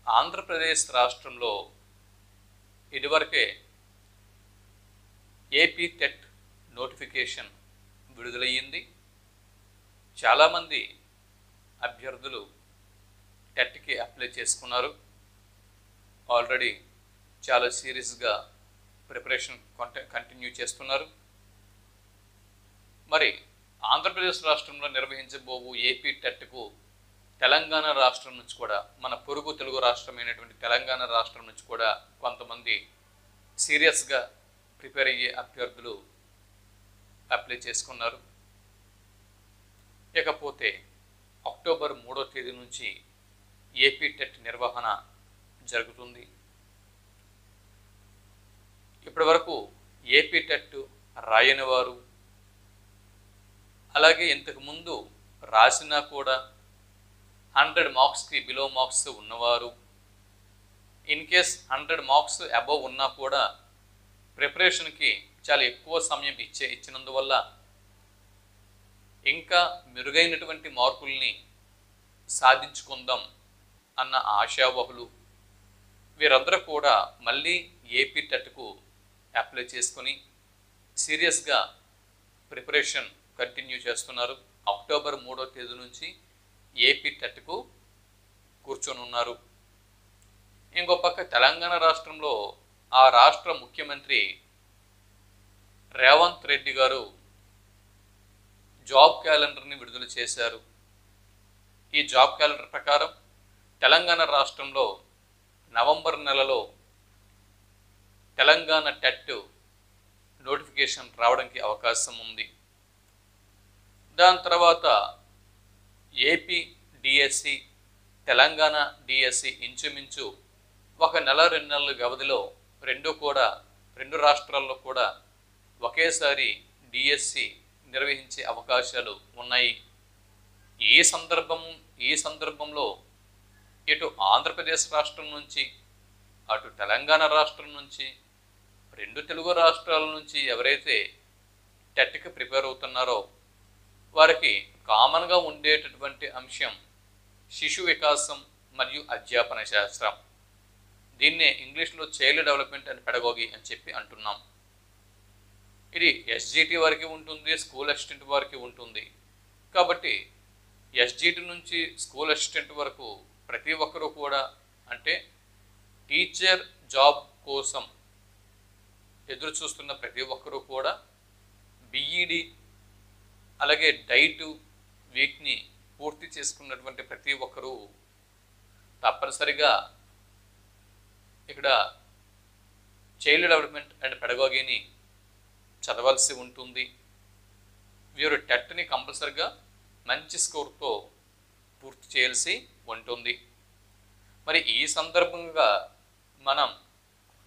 ఆంధ్రప్రదేశ్ రాష్ట్రంలో ఇదివరకే AP TET notification విడుదలయ్యింది. చాలామంది అభ్యర్థులు టెట్కి అప్లై చేసుకున్నారు. ఆల్రెడీ చాలా సీరియస్గా ప్రిపరేషన్ కంటిన్యూ చేస్తున్నారు. మరి ఆంధ్రప్రదేశ్ రాష్ట్రంలో నిర్వహించబోవు ఏపీ టెట్కు తెలంగాణ రాష్ట్రం నుంచి కూడా, మన పొరుగు తెలుగు రాష్ట్రమైనటువంటి తెలంగాణ రాష్ట్రం నుంచి కూడా కొంతమంది సీరియస్గా ప్రిపేర్ అయ్యే అభ్యర్థులు అప్లై చేసుకున్నారు. ఇకపోతే అక్టోబర్ 3వ తేదీ నుంచి ఏపీ టెట్ నిర్వహణ జరుగుతుంది. ఇప్పటి వరకు ఏపీ టెట్ రాయని వారు, అలాగే ఇంతకుముందు రాసినా కూడా 100 మార్క్స్కి బిలో మార్క్స్ ఉన్నవారు, ఇన్ కేస్ 100 మార్క్స్ అబవ్ ఉన్నా కూడా ప్రిపరేషన్కి చాలా ఎక్కువ సమయం ఇచ్చినందువల్ల ఇంకా మెరుగైనటువంటి మార్కుల్ని సాధించుకుందాం అన్న ఆశావహులు వీరందరూ కూడా మళ్ళీ ఏపీ టెట్కు అప్లై చేసుకొని సీరియస్గా ప్రిపరేషన్ కంటిన్యూ చేస్తున్నారు. అక్టోబర్ 3వ తేదీ నుంచి ఏపీ టెట్కు కూర్చొని ఉన్నారు. ఇంకో పక్క తెలంగాణ రాష్ట్రంలో ఆ రాష్ట్ర ముఖ్యమంత్రి రేవంత్ రెడ్డి గారు జాబ్ క్యాలెండర్ని విడుదల చేశారు. ఈ జాబ్ క్యాలెండర్ ప్రకారం తెలంగాణ రాష్ట్రంలో నవంబర్ నెలలో తెలంగాణ టెట్ నోటిఫికేషన్ రావడానికి అవకాశం ఉంది. దాని తర్వాత ఏపీ డిఎస్సి, తెలంగాణ డిఎస్సి ఇంచుమించు 1 నెల 2 నెలల వ్యవధిలో రెండు రాష్ట్రాల్లో కూడా ఒకేసారి డిఎస్సి నిర్వహించే అవకాశాలు ఉన్నాయి. ఈ సందర్భంలో ఇటు ఆంధ్రప్రదేశ్ రాష్ట్రం నుంచి, అటు తెలంగాణ రాష్ట్రం నుంచి, 2 తెలుగు రాష్ట్రాల నుంచి ఎవరైతే టెట్కి ప్రిపేర్ అవుతున్నారో వారికి కామన్గా ఉండేటటువంటి అంశం శిశు వికాసం మరియు అధ్యాపన శాస్త్రం. దీన్నే ఇంగ్లీష్లో చైల్డ్ డెవలప్మెంట్ అండ్ పెడగాగి అని చెప్పి అంటున్నాం. ఇది ఎస్జిటి వారికి ఉంటుంది, స్కూల్ అసిస్టెంట్ వారికి ఉంటుంది. కాబట్టి ఎస్జిటి నుంచి స్కూల్ అసిస్టెంట్ వరకు ప్రతి ఒక్కరూ కూడా, అంటే టీచర్ జాబ్ కోసం ఎదురు చూస్తున్న ప్రతి ఒక్కరూ కూడా బిఈడి అలాగే డైటు వీటిని పూర్తి చేసుకున్నటువంటి ప్రతి ఒక్కరూ తప్పనిసరిగా ఇక్కడ చైల్డ్ డెవలప్మెంట్ అండ్ పెడగాగిని చదవాల్సి ఉంటుంది. వీరు టెట్ని కంపల్సరిగా మంచి స్కోర్తో పూర్తి చేయాల్సి ఉంటుంది. మరి ఈ సందర్భంగా మనం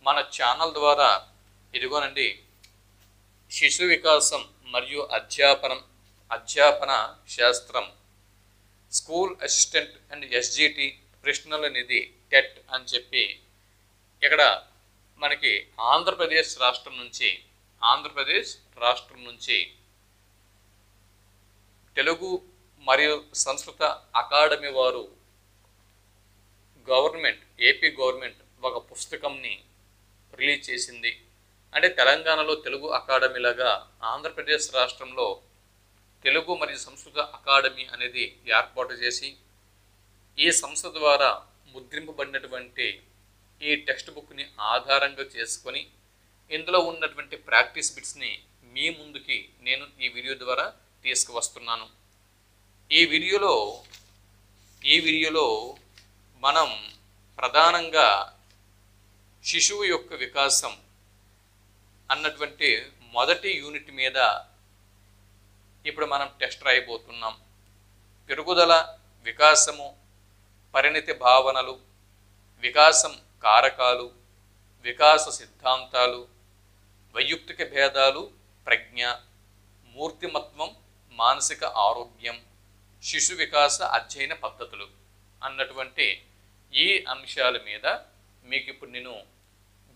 మన ఛానల్ ద్వారా ఇదిగోనండి శిశు వికాసం మరియు అధ్యాపన శాస్త్రం, స్కూల్ అసిస్టెంట్ అండ్ ఎస్జిటి ప్రశ్నల నిధి టెట్ అని చెప్పి ఇక్కడ మనకి ఆంధ్రప్రదేశ్ రాష్ట్రం నుంచి తెలుగు మరియు సంస్కృత అకాడమీ వారు ఏపీ గవర్నమెంట్ ఒక పుస్తకంని రిలీజ్ చేసింది. అంటే తెలంగాణలో తెలుగు అకాడమీ లాగా ఆంధ్రప్రదేశ్ రాష్ట్రంలో తెలుగు మరియు సంస్కృత అకాడమీ అనేది ఏర్పాటు చేసి ఈ సంస్థ ద్వారా ముద్రింపబడినటువంటి ఈ టెక్స్ట్ బుక్ని ఆధారంగా చేసుకొని ఇందులో ఉన్నటువంటి ప్రాక్టీస్ బిట్స్ని మీ ముందుకి నేను ఈ వీడియో ద్వారా తీసుకువస్తున్నాను. ఈ వీడియోలో మనం ప్రధానంగా శిశువు యొక్క వికాసం అన్నటువంటి మొదటి యూనిట్ మీద ఇప్పుడు మనం టెస్ట్ రాయబోతున్నాం. పెరుగుదల, వికాసము, పరిణితి భావనలు, వికాసం కారకాలు, వికాస సిద్ధాంతాలు, వైయక్తిక భేదాలు, ప్రజ్ఞ, మూర్తిమత్వం, మానసిక ఆరోగ్యం, శిశు వికాస అధ్యయన పద్ధతులు అన్నటువంటి ఈ అంశాల మీద మీకు ఇప్పుడు నేను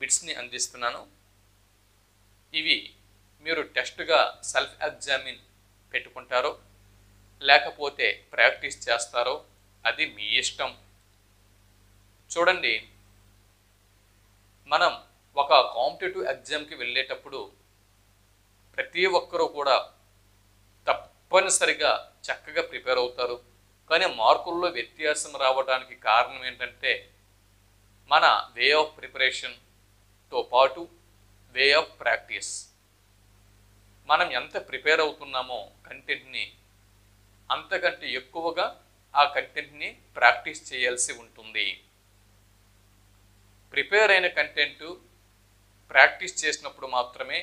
బిట్స్ని అందిస్తున్నాను. ఇవి మీరు టెస్ట్గా సెల్ఫ్ ఎగ్జామిన్ పెట్టుకుంటారో లేకపోతే ప్రాక్టీస్ చేస్తారో అది మీ ఇష్టం. చూడండి, మనం ఒక కాంపిటేటివ్ ఎగ్జామ్కి వెళ్ళేటప్పుడు ప్రతి ఒక్కరూ కూడా తప్పనిసరిగా చక్కగా ప్రిపేర్ అవుతారు. కానీ మార్కుల్లో వ్యత్యాసం రావడానికి కారణం ఏంటంటే మన వే ఆఫ్ ప్రిపరేషన్తో పాటు వే ఆఫ్ ప్రాక్టీస్. మనం ఎంత ప్రిపేర్ అవుతున్నామో కంటెంట్ని, అంతకంటే ఎక్కువగా ఆ కంటెంట్ని ప్రాక్టీస్ చేయాల్సి ఉంటుంది. ప్రిపేర్ అయిన కంటెంట్ ప్రాక్టీస్ చేసినప్పుడు మాత్రమే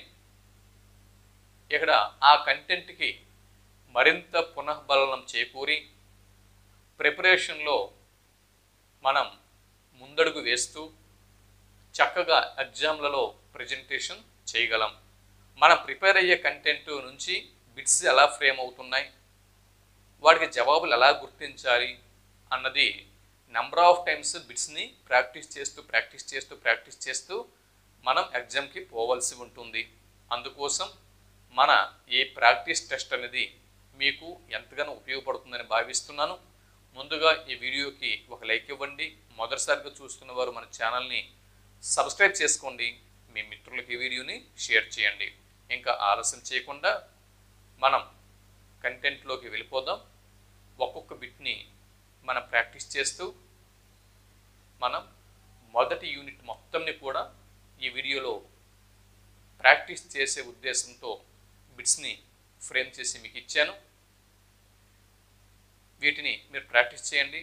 ఇక్కడ ఆ కంటెంట్కి మరింత పునఃబలనం చేకూరి ప్రిపరేషన్లో మనం ముందడుగు వేస్తూ చక్కగా ఎగ్జామ్లలో ప్రజెంటేషన్ చేయగలం. మనం ప్రిపేర్ అయ్యే కంటెంట్ నుంచి బిట్స్ ఎలా ఫ్రేమ్ అవుతున్నాయి, వాటికి జవాబులు ఎలా గుర్తించాలి అన్నది నెంబర్ ఆఫ్ టైమ్స్ బిట్స్ని ప్రాక్టీస్ చేస్తూ మనం ఎగ్జామ్కి పోవాల్సి ఉంటుంది. అందుకోసం మన ఈ ప్రాక్టీస్ టెస్ట్ అనేది మీకు ఎంతగానో ఉపయోగపడుతుందని భావిస్తున్నాను. ముందుగా ఈ వీడియోకి ఒక లైక్ ఇవ్వండి. మొదటిసారిగా చూస్తున్న వారు మన ఛానల్ని సబ్స్క్రైబ్ చేసుకోండి. మీ మిత్రులకి ఈ వీడియోని షేర్ చేయండి. ఇంకా ఆలస్యం చేయకుండా మనం కంటెంట్లోకి వెళ్ళిపోదాం. ఒక్కొక్క బిట్ని మనం ప్రాక్టీస్ చేస్తూ మనం మొదటి యూనిట్ మొత్తంని కూడా ఈ వీడియోలో ప్రాక్టీస్ చేసే ఉద్దేశంతో బిట్స్ని ఫ్రేమ్ చేసి మీకు ఇచ్చాను. వీటిని మీరు ప్రాక్టీస్ చేయండి.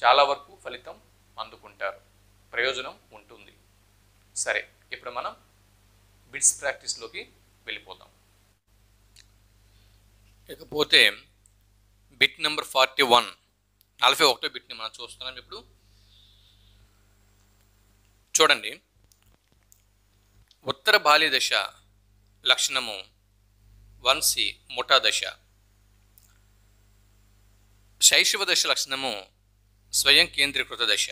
చాలా వరకు ఫలితం అందుకుంటారు, ప్రయోజనం ఉంటుంది. సరే, ఇప్పుడు మనం బిట్స్ ప్రాక్టీస్లోకి వెళ్ళిపోదాం. ఇకపోతే బిట్ నెంబర్ 41, 41వ బిట్ని మనం చూస్తున్నాం. ఇప్పుడు చూడండి, ఉత్తర బాల్య దశ లక్షణము 1C ముఠా దశ, శైశవ దశ లక్షణము స్వయం కేంద్రీకృత దశ,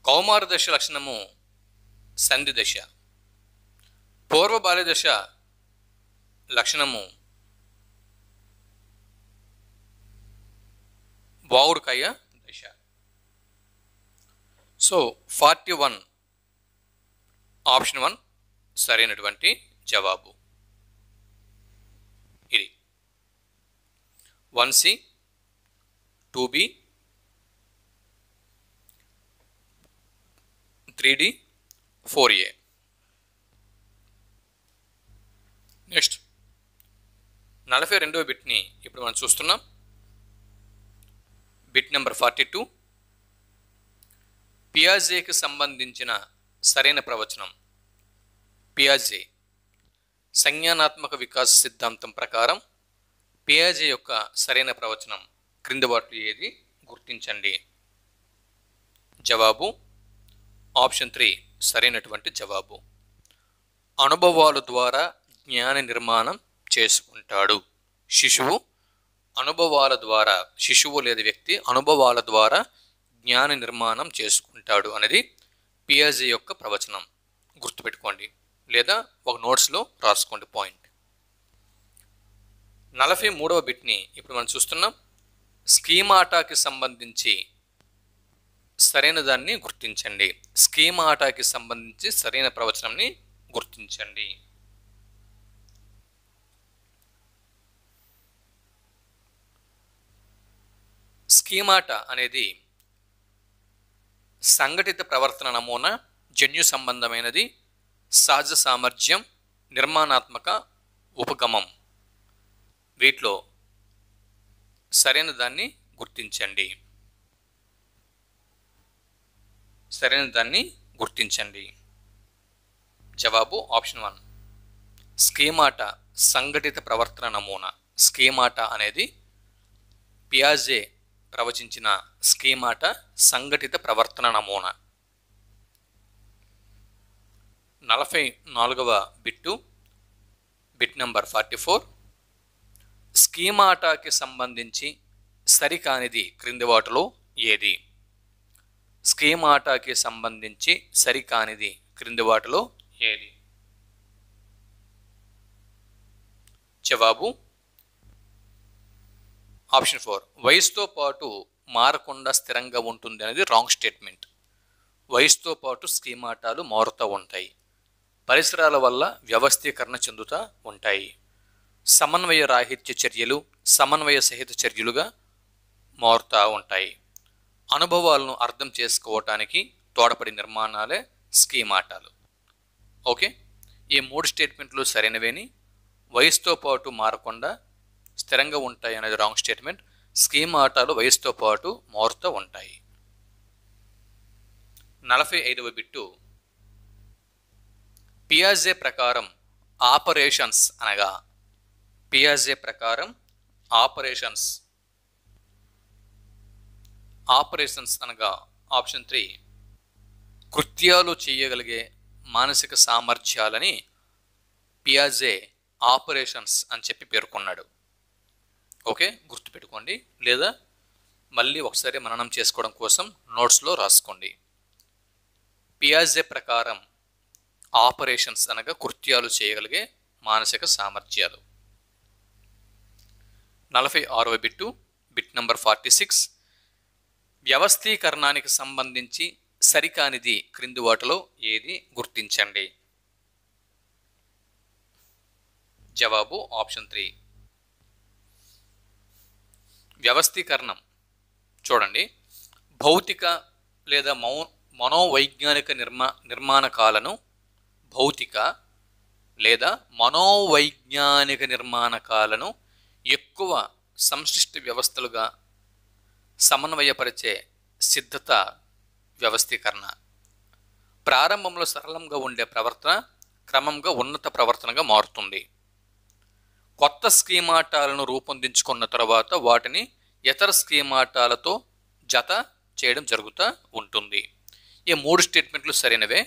కౌమార దశ లక్షణము సంధి దశ, పూర్వ బాల్య దశ లక్షణము వావుడుకాయ దశ. సో 41 ఆప్షన్ 1 సరైనటువంటి జవాబు. ఇది 1C, 2B, 3D, 4A. Next 42వ బిట్ని ఇప్పుడు మనం చూస్తున్నాం. బిట్ నెంబర్ 42, పియాజేకి సంబంధించిన సరైన ప్రవచనం. పియాజే సంజ్ఞానాత్మక వికాస సిద్ధాంతం ప్రకారం పియాజే యొక్క సరైన ప్రవచనం క్రింది వాటిలో ఏది గుర్తించండి. జవాబు ఆప్షన్ 3 సరైనటువంటి జవాబు. అనుభవాల ద్వారా జ్ఞాన నిర్మాణం చేసుకుంటాడు. శిశువు లేదా వ్యక్తి అనుభవాల ద్వారా జ్ఞాన నిర్మాణం చేసుకుంటాడు అనేది పియాజే యొక్క ప్రవచనం. గుర్తుపెట్టుకోండి లేదా ఒక నోట్స్లో రాసుకోండి పాయింట్. 43వ బిట్ని ఇప్పుడు మనం చూస్తున్నాం. స్కీమాటాకి సంబంధించి సరైన దాన్ని గుర్తించండి. స్కీమాటాకి సంబంధించి సరైన ప్రవచనంని గుర్తించండి. స్కీమాటా అనేది సంఘటిత ప్రవర్తన నమూనా, జన్యు సంబంధమైనది, సహజ సామర్థ్యం, నిర్మాణాత్మక ఉపగమం. వీటిలో సరైన దాన్ని గుర్తించండి. జవాబు ఆప్షన్ 1. స్కీమాటా సంఘటిత ప్రవర్తన నమూనా. స్కీమాటా అనేది పియాజే ప్రవచించిన స్కీమాటా సంఘటిత ప్రవర్తన నమూనా. 44వ బిట్ నెంబర్ 44, స్కీమాటాకి సంబంధించి సరికానిది క్రింది వాటిలో ఏది? స్కీమాటాకి సంబంధించి సరికానిది క్రింది వాటిలో ఏది? జవాబు ఆప్షన్ 4. వయసుతో పాటు మారకుండా స్థిరంగా ఉంటుంది అనేది రాంగ్ స్టేట్మెంట్. వయసుతో పాటు స్కీమాటాలు మారుతూ ఉంటాయి. పరిసరాల వల్ల వ్యవస్థీకరణ చెందుతూ ఉంటాయి. సమన్వయ రాహిత్య చర్యలు సమన్వయ సహిత చర్యలుగా మారుతూ ఉంటాయి. అనుభవాలను అర్థం చేసుకోవటానికి తోడ్పడి నిర్మాణాలే స్కీమాటాలు. ఓకే, ఈ 3 స్టేట్మెంట్లు సరైనవేని. వయసుతో పాటు మారకుండా స్థిరంగా ఉంటాయి అనేది రాంగ్ స్టేట్మెంట్. స్కీమాటాలు వయసుతో పాటు మారుతూ ఉంటాయి. 45వ బిట్టు, పియాజే ప్రకారం ఆపరేషన్స్ అనగా పియాజే ప్రకారం ఆపరేషన్స్ అనగా ఆప్షన్ 3 కృత్యాలు చేయగలిగే మానసిక సామర్థ్యాలని పియాజే ఆపరేషన్స్ అని చెప్పి పేర్కొన్నాడు. ఓకే, గుర్తుపెట్టుకోండి, లేదా మళ్ళీ ఒకసారి మననం చేసుకోవడం కోసం నోట్స్లో రాసుకోండి. పియాజే ప్రకారం ఆపరేషన్స్ అనగా కృత్యాలు చేయగలిగే మానసిక సామర్థ్యాలు. 46వ బిట్టు, బిట్ నంబర్ 46, వ్యవస్థీకరణానికి సంబంధించి సరికానిది క్రింది వాటిలో ఏది గుర్తించండి. జవాబు ఆప్షన్ 3 వ్యవస్థీకరణం. చూడండి, భౌతిక లేదా మనోవైజ్ఞానిక నిర్మాణకాలను ఎక్కువ సంశ్లిష్ట వ్యవస్థలుగా సమన్వయపరిచే సిద్ధత వ్యవస్థీకరణ. ప్రారంభంలో సరళంగా ఉండే ప్రవర్తన క్రమంగా ఉన్నత ప్రవర్తనగా మారుతుంది. కొత్త స్కీమాటాలను రూపొందించుకున్న తర్వాత వాటిని ఇతర స్కీమాటాలతో జత చేయడం జరుగుతూ ఉంటుంది. ఈ 3 స్టేట్మెంట్లు సరైనవే.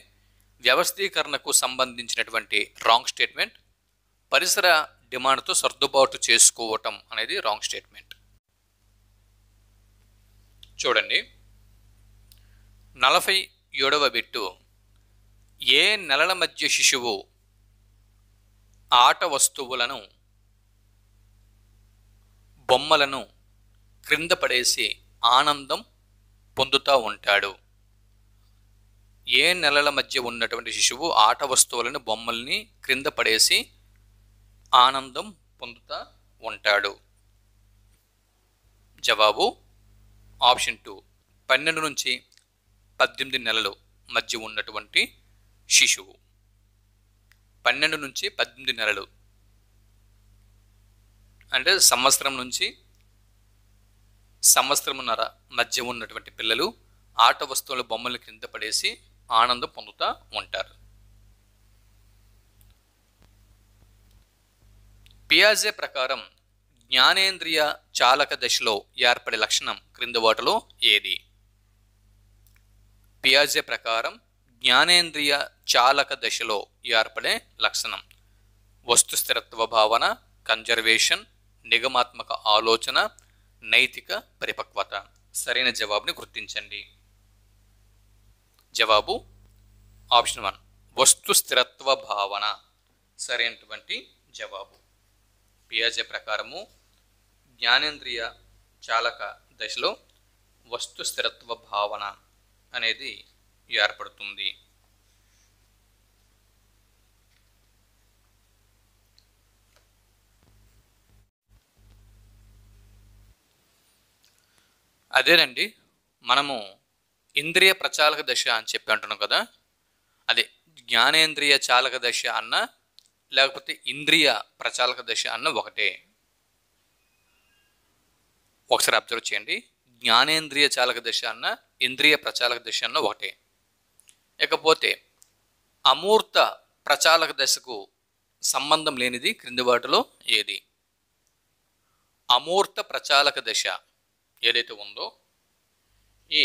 వ్యవస్థీకరణకు సంబంధించినటువంటి రాంగ్ స్టేట్మెంట్ పరిసర డిమాండ్తో సర్దుబాటు చేసుకోవటం అనేది రాంగ్ స్టేట్మెంట్. చూడండి, 47వ బిట్టు, ఏ నెలల మధ్య శిశువు ఆట వస్తువులను బొమ్మలను క్రింద పడేసి ఆనందం పొందుతూ ఉంటాడు? ఏ నెలల మధ్య ఉన్నటువంటి శిశువు ఆట వస్తువులను బొమ్మల్ని క్రింద పడేసి ఆనందం పొందుతూ ఉంటాడు? జవాబు ఆప్షన్ 2 12 నుంచి 18 నెలలు మధ్య ఉన్నటువంటి శిశువు. 12 నుంచి 18 నెలలు అంటే సంవత్సరం నుంచి సంవత్సరమున్నర మధ్య ఉన్నటువంటి పిల్లలు ఆట వస్తువుల బొమ్మల కింద పడేసి ఆనందం పొందుతూ ఉంటారు. పియాజే ప్రకారం జ్ఞానేంద్రియ చాలక దశలో ఏర్పడే లక్షణం క్రింది వాటిలో ఏది? పియాజే ప్రకారం జ్ఞానేంద్రియ చాలక దశలో ఏర్పడే లక్షణం వస్తు స్థిరత్వ భావన, కన్జర్వేషన్, నిగమాత్మక ఆలోచన, నైతిక పరిపక్వత. సరైన జవాబుని గుర్తించండి. జవాబు ఆప్షన్ 1 వస్తు స్థిరత్వ భావన సరైనటువంటి జవాబు. పియాజే ప్రకారము జ్ఞానేంద్రియ చాలక దశలో వస్తు స్థిరత్వ భావన అనేది ఏర్పడుతుంది. అదేనండి, మనము ఇంద్రియ ప్రచాలక దశ అని చెప్పి అంటున్నాం కదా, అదే జ్ఞానేంద్రియ చాలక దశ అన్న లేకపోతే ఇంద్రియ ప్రచాలక దశ అన్న ఒకటే. ఒకసారి అబ్జర్వ్ చేయండి, జ్ఞానేంద్రియ చాలక దశ అన్న ఇంద్రియ ప్రచాలక దశ అన్న ఒకటే. ఇకపోతే అమూర్త ప్రచాలక దశకు సంబంధం లేనిది క్రింది వాటిలో ఏది? అమూర్త ప్రచాలక దశ ఏదైతే ఉందో ఈ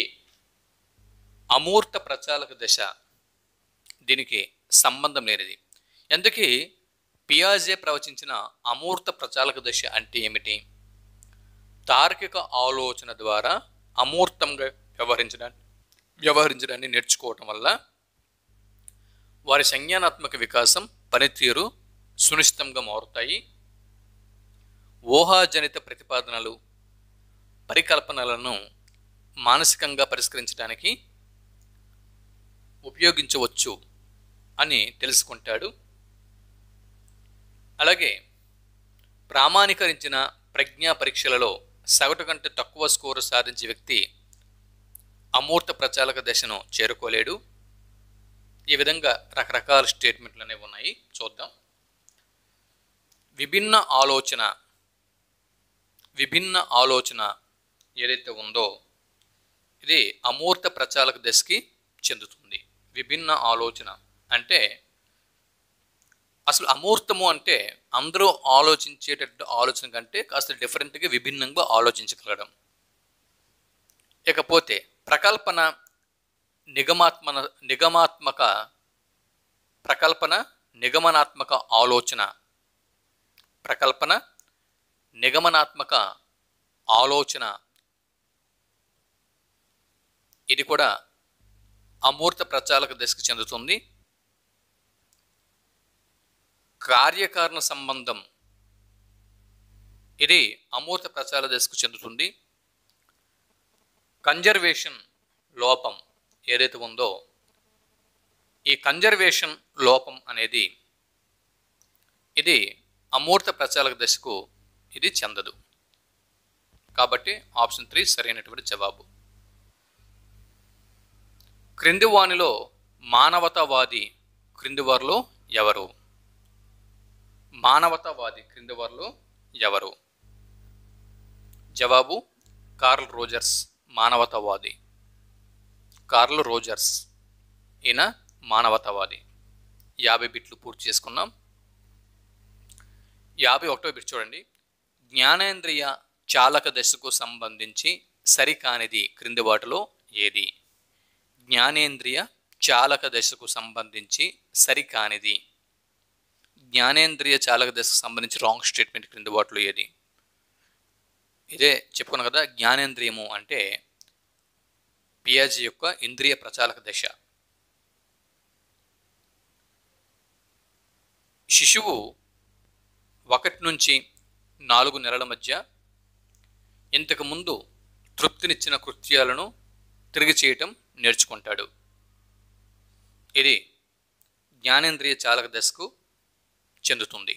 అమూర్త ప్రచాలక దశ దీనికి సంబంధం లేనిది. ఎందుకు పియాజే ప్రవచించిన అమూర్త ప్రచాలక దశ అంటే ఏమిటి? తార్కిక ఆలోచన ద్వారా అమూర్తంగా వ్యవహరించడాన్ని నేర్చుకోవటం వల్ల వారి సంజ్ఞానాత్మక వికాసం, పనితీరు సునిశ్చితంగా మారుతాయి. ఊహాజనిత ప్రతిపాదనలు, పరికల్పనలను మానసికంగా పరిష్కరించడానికి ఉపయోగించవచ్చు అని తెలుసుకుంటాడు. అలాగే ప్రామాణీకరించిన ప్రజ్ఞా పరీక్షలలో సగటు కంటే తక్కువ స్కోరు సాధించే వ్యక్తి అమూర్త ప్రచాలక దశను చేరుకోలేడు. ఈ విధంగా రకరకాల స్టేట్మెంట్లు అనేవి ఉన్నాయి, చూద్దాం. విభిన్న ఆలోచన ఏదైతే ఉందో ఇది అమూర్త ప్రచాలక దశకి చెందుతుంది. విభిన్న ఆలోచన అంటే అసలు అమూర్తము అంటే అందరూ ఆలోచించేటట్టు ఆలోచన కంటే కాస్త డిఫరెంట్గా విభిన్నంగా ఆలోచించగలగడం. ఇకపోతే ప్రకల్పన నిగమనాత్మక ఆలోచన ఇది కూడా అమూర్త ప్రచాలక దశకు చెందుతుంది. కార్యకారణ సంబంధం ఇది అమూర్త ప్రచాలక దశకు చెందుతుంది. కన్జర్వేషన్ లోపం ఏదైతే ఉందో ఈ కన్జర్వేషన్ లోపం అనేది ఇది అమూర్త ప్రచాలక దశకు ఇది చెందదు. కాబట్టి ఆప్షన్ 3 సరైనటువంటి జవాబు. క్రింది వానిలో మానవతావాది క్రింది వారిలో ఎవరు? మానవతావాది క్రింది వారిలో ఎవరు? జవాబు కార్ల్ రోజర్స్. మానవతావాది కార్ల్ రోజర్స్, ఈయన మానవతావాది. 50 బిట్లు పూర్తి చేసుకున్నాం. 51వ బిట్ చూడండి. జ్ఞానేంద్రియ చాలక దశకు సంబంధించి సరికానిది క్రింది వాటిలో ఏది? జ్ఞానేంద్రియ చాలక దశకు సంబంధించి సరికానిది. జ్ఞానేంద్రియ చాలక దశకు సంబంధించి రాంగ్ స్టేట్మెంట్ క్రింది వాటిలో ఏది? ఇదే చెప్పుకున్నాం కదా, జ్ఞానేంద్రియము అంటే పియాజే యొక్క ఇంద్రియ ప్రచాలక దశ. శిశువు 1 నుంచి 4 నెలల మధ్య ఇంతకుముందు తృప్తినిచ్చిన కృత్యాలను తిరిగి చేయటం నేర్చుకుంటాడు. ఇది జ్ఞానేంద్రియ చాలక దశకు చెందుతుంది.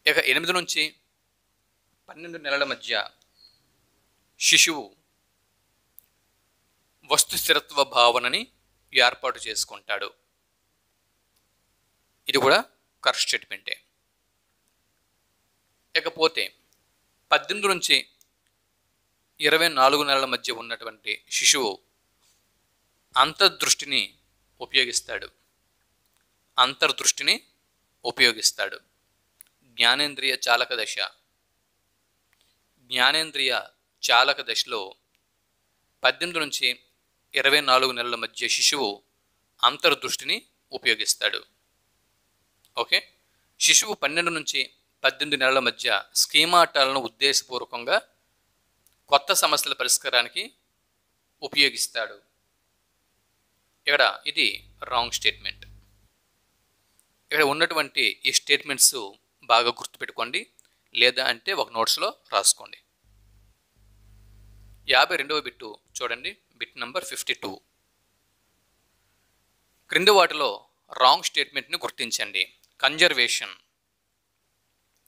ఇక 8 నుంచి 12 నెలల మధ్య శిశువు వస్తు స్థిరత్వ భావనని ఏర్పాటు చేసుకుంటాడు. ఇది కూడా కరెక్ట్ స్టేట్మెంటే. ఇకపోతే 18 నుంచి 24 నెలల మధ్య ఉన్నటువంటి శిశువు అంతర్దృష్టిని ఉపయోగిస్తాడు. జ్ఞానేంద్రియ చాలక దశలో 18 నుంచి 24 నెలల మధ్య శిశువు అంతర్దృష్టిని ఉపయోగిస్తాడు. ఓకే. శిశువు 12 నుంచి 18 నెలల మధ్య స్కీమాటాలను ఉద్దేశపూర్వకంగా కొత్త సమస్యల పరిష్కారానికి ఉపయోగిస్తాడు. ఇక్కడ ఇది రాంగ్ స్టేట్మెంట్. ఇక్కడ ఉన్నటువంటి ఈ స్టేట్మెంట్స్ బాగా గుర్తుపెట్టుకోండి, లేదా అంటే ఒక నోట్స్లో రాసుకోండి. 52వ బిట్టు చూడండి, బిట్ నంబర్ 52. క్రింది వాటిలో రాంగ్ స్టేట్మెంట్ని గుర్తించండి.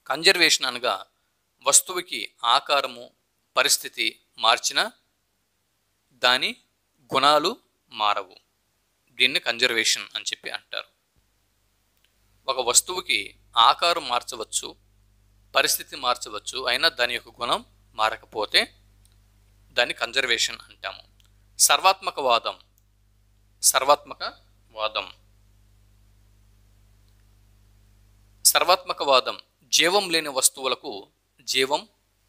కన్జర్వేషన్ అనగా వస్తువుకి ఆకారము పరిస్థితి మార్చిన దాని గుణాలు మారవు. దీన్ని కన్జర్వేషన్ అని చెప్పి అంటారు. ఒక వస్తువుకి ఆకారం మార్చవచ్చు, పరిస్థితి మార్చవచ్చు, అయినా దాని యొక్క గుణం మారకపోతే దాన్ని కన్జర్వేషన్ అంటాము. సర్వాత్మకవాదం జీవం లేని వస్తువులకు జీవం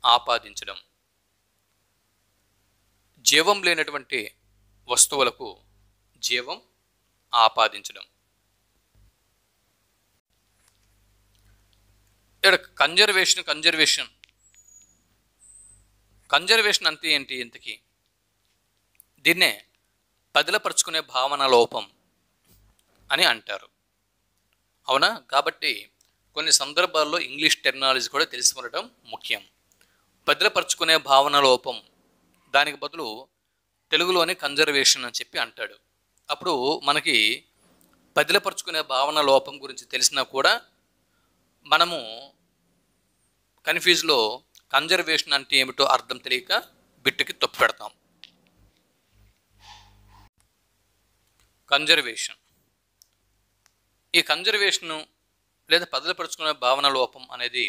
ఆపాదించడం, జీవం లేనటువంటి వస్తువులకు జీవం ఆపాదించడం. ఇక్కడ కన్జర్వేషన్ అంటే ఏంటి? ఇంతకీ దీన్నే బదిలపరుచుకునే భావన లోపం అని అంటారు, అవునా? కాబట్టి కొన్ని సందర్భాల్లో ఇంగ్లీష్ టెర్మినాలజీ కూడా తెలిసి ఉండటం ముఖ్యం. బదిలపరుచుకునే భావన లోపం దానికి బదులు తెలుగులోనే కన్జర్వేషన్ అని చెప్పి అంటాడు. అప్పుడు మనకి బదిలపరుచుకునే భావన లోపం గురించి తెలిసినా కూడా మనము కన్ఫ్యూజ్లో కన్జర్వేషన్ అంటే ఏమిటో అర్థం తెలియక బిట్టుకి తప్పు పెడతాం. కన్జర్వేషన్, ఈ కన్జర్వేషను లేదా బదిలపరుచుకునే భావన లోపం అనేది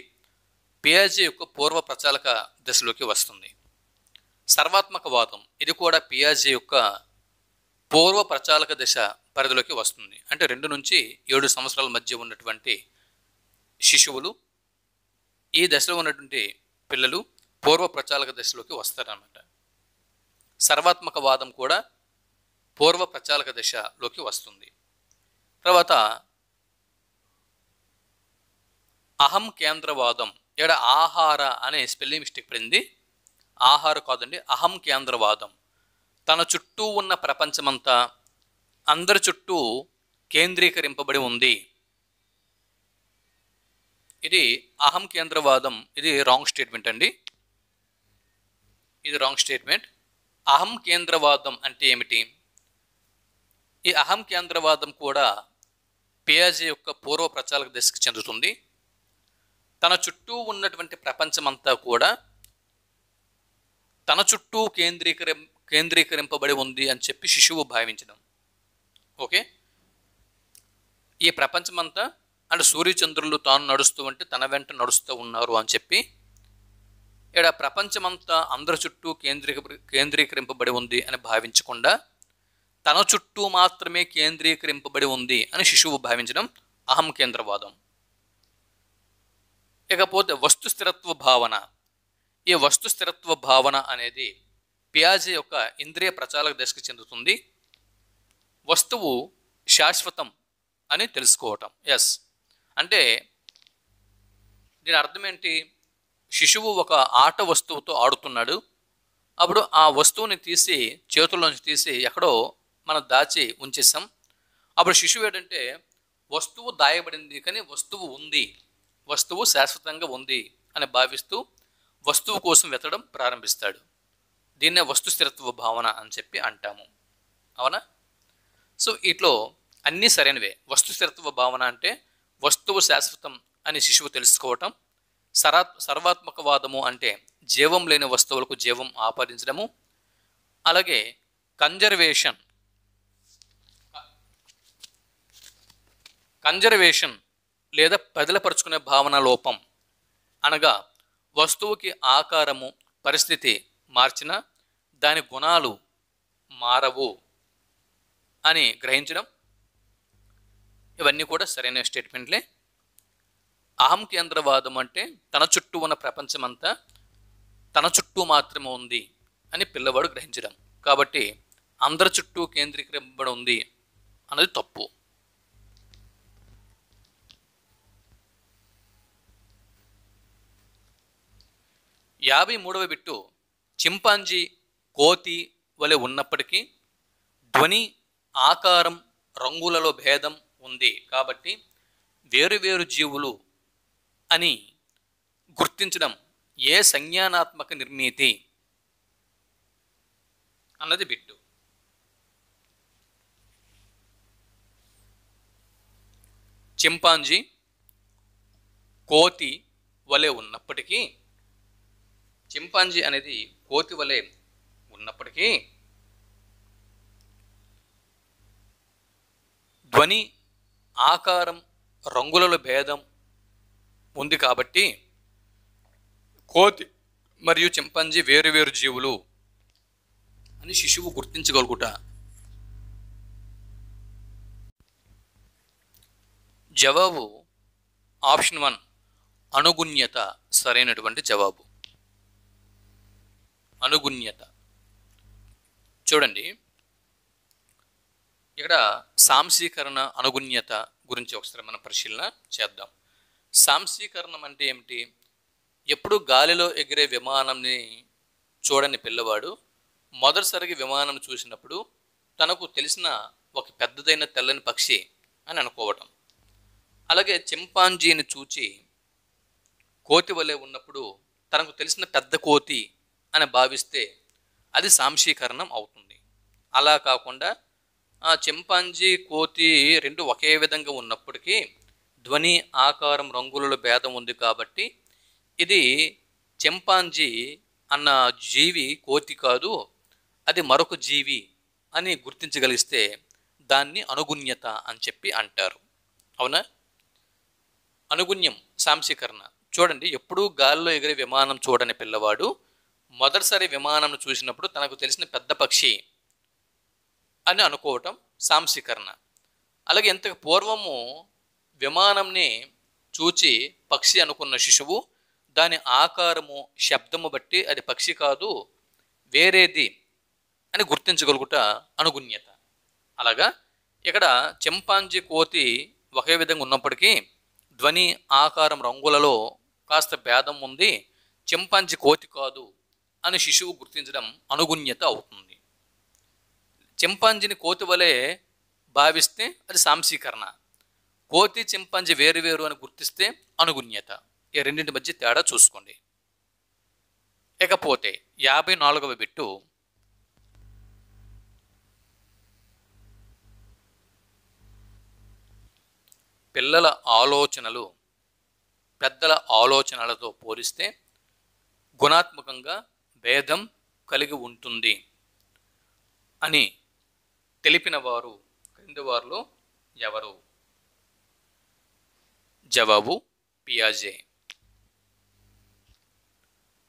పియాజే యొక్క పూర్వ ప్రచాలక దశలోకి వస్తుంది. సర్వాత్మకవాదం, ఇది కూడా పియాజే యొక్క పూర్వ ప్రచాలక దశ పరిధిలోకి వస్తుంది. అంటే 2 నుంచి 7 సంవత్సరాల మధ్య ఉన్నటువంటి శిశువులు, ఈ దశలో ఉన్నటువంటి పిల్లలు పూర్వ ప్రచాలక దశలోకి వస్తారన్నమాట. సర్వాత్మకవాదం కూడా పూర్వ ప్రచాలక దశలోకి వస్తుంది. తర్వాత అహం కేంద్రవాదం, ఇక్కడ ఆహార అనే స్పెల్లింగ్ మిస్టేక్ పడింది, ఆహార కాదండి, అహం కేంద్రవాదం. తన చుట్టూ ఉన్న ప్రపంచమంతా అందరి చుట్టూ కేంద్రీకరింపబడి ఉంది. ఇది అహం కేంద్రవాదం, ఇది రాంగ్ స్టేట్మెంట్ అండి, ఇది రాంగ్ స్టేట్మెంట్. అహం కేంద్రవాదం అంటే ఏమిటి? ఈ అహం కేంద్రవాదం కూడా పియాజే యొక్క పూర్వ ప్రచాలక దశకు చెందుతుంది. తన చుట్టూ ఉన్నటువంటి ప్రపంచమంతా కూడా తన చుట్టూ కేంద్రీకరింపబడి ఉంది అని చెప్పి శిశువు భావించడం. ఓకే, ఈ ప్రపంచమంతా అంటే సూర్యచంద్రులు తాను నడుస్తూ ఉంటే తన వెంట నడుస్తూ ఉన్నారు అని చెప్పి ఇక్కడ ప్రపంచమంతా అందరి చుట్టూ కేంద్రీకరింపబడి ఉంది అని భావించకుండా తన చుట్టూ మాత్రమే కేంద్రీకరింపబడి ఉంది అని శిశువు భావించడం అహం కేంద్రవాదం. ఇకపోతే వస్తు స్థిరత్వ భావన. ఈ వస్తు స్థిరత్వ భావన అనేది పియాజే యొక్క ఇంద్రియ ప్రచాలక దశకు చెందుతుంది. వస్తువు శాశ్వతం అని తెలుసుకోవటం. ఎస్, అంటే దీని అర్థం ఏంటి? శిశువు ఒక ఆట వస్తువుతో ఆడుతున్నాడు, అప్పుడు ఆ వస్తువుని తీసి చేతుల్లోంచి తీసి ఎక్కడో మనం దాచి ఉంచేసాం. అప్పుడు శిశువు ఏంటంటే వస్తువు దాయబడింది కానీ వస్తువు ఉంది, వస్తువు శాశ్వతంగా ఉంది అని భావిస్తూ వస్తువు కోసం వెతకడం ప్రారంభిస్తాడు. దీన్నే వస్తు స్థిరత్వ భావన అని చెప్పి అంటాము. అవునా? సో ఇట్లో అన్నీ సరైనవే. వస్తు స్థిరత్వ భావన అంటే వస్తువు శాశ్వతం అని శిశువు తెలుసుకోవటం. సర్వాత్మకవాదము అంటే జీవం లేని వస్తువులకు జీవం ఆపాదించడము. అలాగే కన్జర్వేషన్ లేదా బదిలపరుచుకునే భావన లోపం అనగా వస్తువుకి ఆకారము పరిస్థితి మార్చినా దాని గుణాలు మారవు అని గ్రహించడం. ఇవన్నీ కూడా సరైన స్టేట్మెంట్లే. అహం కేంద్రవాదం అంటే తన చుట్టూ ఉన్న ప్రపంచమంతా తన చుట్టూ మాత్రమే ఉంది అని పిల్లవాడు గ్రహించడం. కాబట్టి అందరి చుట్టూ కేంద్రీకరింపబడి ఉంది అన్నది తప్పు. యాభై 53వ బిట్టు, చింపాంజీ కోతి వలె ఉన్నప్పటికీ ధ్వని, ఆకారం, రంగులలో భేదం ఉంది కాబట్టి వేరువేరు జీవులు అని గుర్తించడం ఏ సంజ్ఞానాత్మక నిర్మితి అన్నది బిట్టు. చింపాంజీ కోతి వలె ఉన్నప్పటికీ, చింపాంజీ అనేది కోతి వలె ఉన్నప్పటికీ ధ్వని, ఆకారం, రంగులలో భేదం ఉంది కాబట్టి కోతి మరియు చింపాంజీ వేరువేరు జీవులు అని శిశువు గుర్తించగలుగుట. జవాబు ఆప్షన్ 1 అనుగుణ్యత సరైనటువంటి జవాబు. అనుగుణ్యత. చూడండి, ఇక్కడ సాంశీకరణ, అనుగుణ్యత గురించి ఒకసారి మనం పరిశీలన చేద్దాం. సాంశీకరణం అంటే ఏమిటి? ఎప్పుడు గాలిలో ఎగిరే విమానంని చూడని పిల్లవాడు మొదటిసారిగా విమానం చూసినప్పుడు తనకు తెలిసిన ఒక పెద్దదైన తెల్లని పక్షి అని అనుకోవటం. అలాగే చింపాంజీని చూచి కోతి వలె ఉన్నప్పుడు తనకు తెలిసిన పెద్ద కోతి అని భావిస్తే అది సాంశీకరణం అవుతుంది. అలా కాకుండా చింపాంజీ కోతి రెండు ఒకే విధంగా ఉన్నప్పటికీ ధ్వని ఆకారం రంగులలో భేదం ఉంది కాబట్టి ఇది చింపాంజీ అన్న జీవి కోతి కాదు, అది మరొక జీవి అని గుర్తించగలిగితే దాన్ని అనుగుణ్యత అని చెప్పి అంటారు. అవునా? అనుగుణ్యం సాంశీకరణ. చూడండి, ఎప్పుడూ గాల్లో ఎగిరే విమానం చూడని పిల్లవాడు మొదటిసారి విమానం చూసినప్పుడు తనకు తెలిసిన పెద్ద పక్షి అని అనుకోవటం సాంశీకరణ. అలాగే ఇంతకు పూర్వము విమానంని చూచి పక్షి అనుకున్న శిశువు దాని ఆకారము శబ్దము బట్టి అది పక్షి కాదు వేరేది అని గుర్తించగలుగుట అనుగుణ్యత. అలాగా ఇక్కడ చింపాంజీ కోతి ఒకే విధంగా ఉన్నప్పటికీ ధ్వని ఆకారం రంగులలో కాస్త భేదం ఉంది, చింపాంజీ కోతి కాదు అని శిశువు గుర్తించడం అనుగుణ్యత అవుతుంది. చింపాంజీని కోతి వలె భావిస్తే అది సాంశీకరణ, కోతి చింపాంజీ వేరు వేరు అని గుర్తిస్తే అనుగుణ్యత. ఈ రెండింటి మధ్య తేడా చూసుకోండి. ఇకపోతే 54వ బిట్టు, పిల్లల ఆలోచనలు పెద్దల ఆలోచనలతో పోలిస్తే గుణాత్మకంగా భేదం కలిగి ఉంటుంది అని తెలిపిన వారు క్రింది వారిలో ఎవరు? జవాబు పియాజే.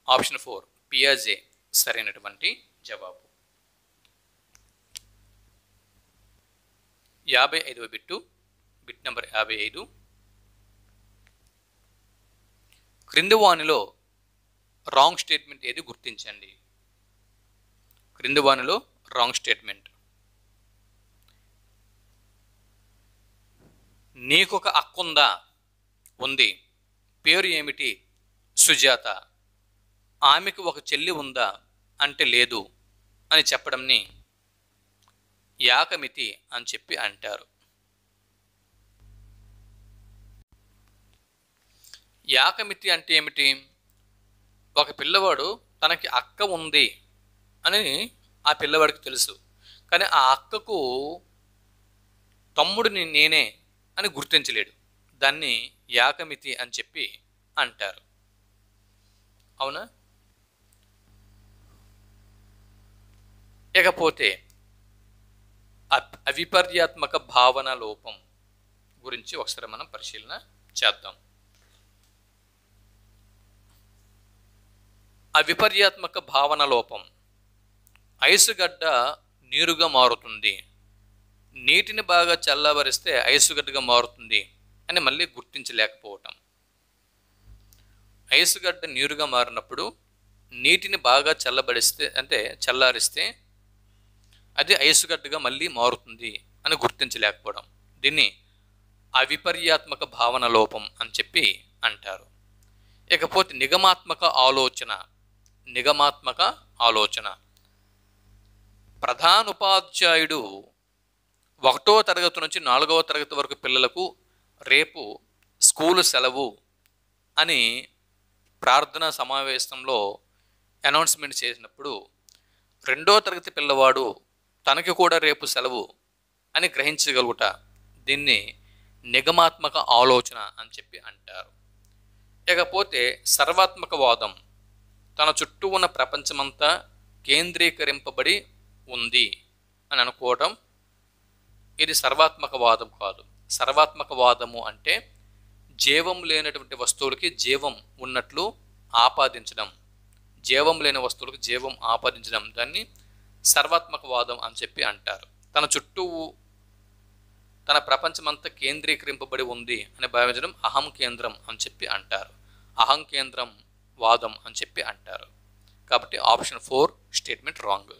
ఆప్షన్ 4 పియాజే సరైనటువంటి జవాబు. 55వ బిట్టు, బిట్ నెంబర్ 55. క్రింది వానిలో రాంగ్ స్టేట్మెంట్ ఏది గుర్తించండి. క్రింది వానిలో రాంగ్ స్టేట్మెంట్. నీకొక అక్కుందా? ఉంది. పేరు ఏమిటి? సుజాత. ఆమెకు ఒక చెల్లి ఉందా అంటే లేదు అని చెప్పడంని యాకమితి అని చెప్పి అంటారు. యాకమితి అంటే ఏమిటి? ఒక పిల్లవాడు తనకి అక్క ఉంది అని ఆ పిల్లవాడికి తెలుసు, కానీ ఆ అక్కకు తమ్ముడిని నేనే అని గుర్తించలేడు. దాన్ని యాకమితి అని చెప్పి అంటారు. అవునా? ఇకపోతే అవిపర్యాత్మక భావన లోపం గురించి ఒకసారి మనం పరిశీలన చేద్దాం. అవిపర్యాత్మక భావన లోపం. ఐసుగడ్డ నీరుగా మారుతుంది, నీటిని బాగా చల్లబరిస్తే ఐసుగడ్డగా మారుతుంది అని మళ్ళీ గుర్తించలేకపోవటం. ఐసుగడ్డ నీరుగా మారినప్పుడు నీటిని బాగా చల్లబడిస్తే అంటే చల్లారిస్తే అది ఐసుగడ్డగా మళ్ళీ మారుతుంది అని గుర్తించలేకపోవడం, దీన్ని అవిపర్యాత్మక భావన లోపం అని చెప్పి అంటారు. ఇకపోతే నిగమాత్మక ఆలోచన. నిగమాత్మక ఆలోచన. ప్రధానోపాధ్యాయుడు 1వ తరగతి నుంచి 4వ తరగతి వరకు పిల్లలకు రేపు స్కూలు సెలవు అని ప్రార్థనా సమావేశంలో అనౌన్స్మెంట్ చేసినప్పుడు 2వ తరగతి పిల్లవాడు తనకి కూడా రేపు సెలవు అని గ్రహించగలుగుట, దీన్ని నిగమాత్మక ఆలోచన అని చెప్పి అంటారు. ఇకపోతే సర్వాత్మకవాదం. తన చుట్టూ ఉన్న ప్రపంచమంతా కేంద్రీకరింపబడి ఉంది అని అనుకోవడం, ఇది సర్వాత్మకవాదం కాదు. సర్వాత్మకవాదము అంటే జీవం లేనటువంటి వస్తువులకి జీవం ఉన్నట్లు ఆపాదించడం, జీవం లేని వస్తువులకు జీవం ఆపాదించడం, దాన్ని సర్వాత్మకవాదం అని చెప్పి అంటారు. తన చుట్టూ తన ప్రపంచమంతా కేంద్రీకరింపబడి ఉంది అని భావించడం అహం కేంద్రం అని చెప్పి అంటారు. అహం కేంద్రం వాదం అని చెప్పి అంటారు. కాబట్టి ఆప్షన్ 4 స్టేట్మెంట్ రాంగ్.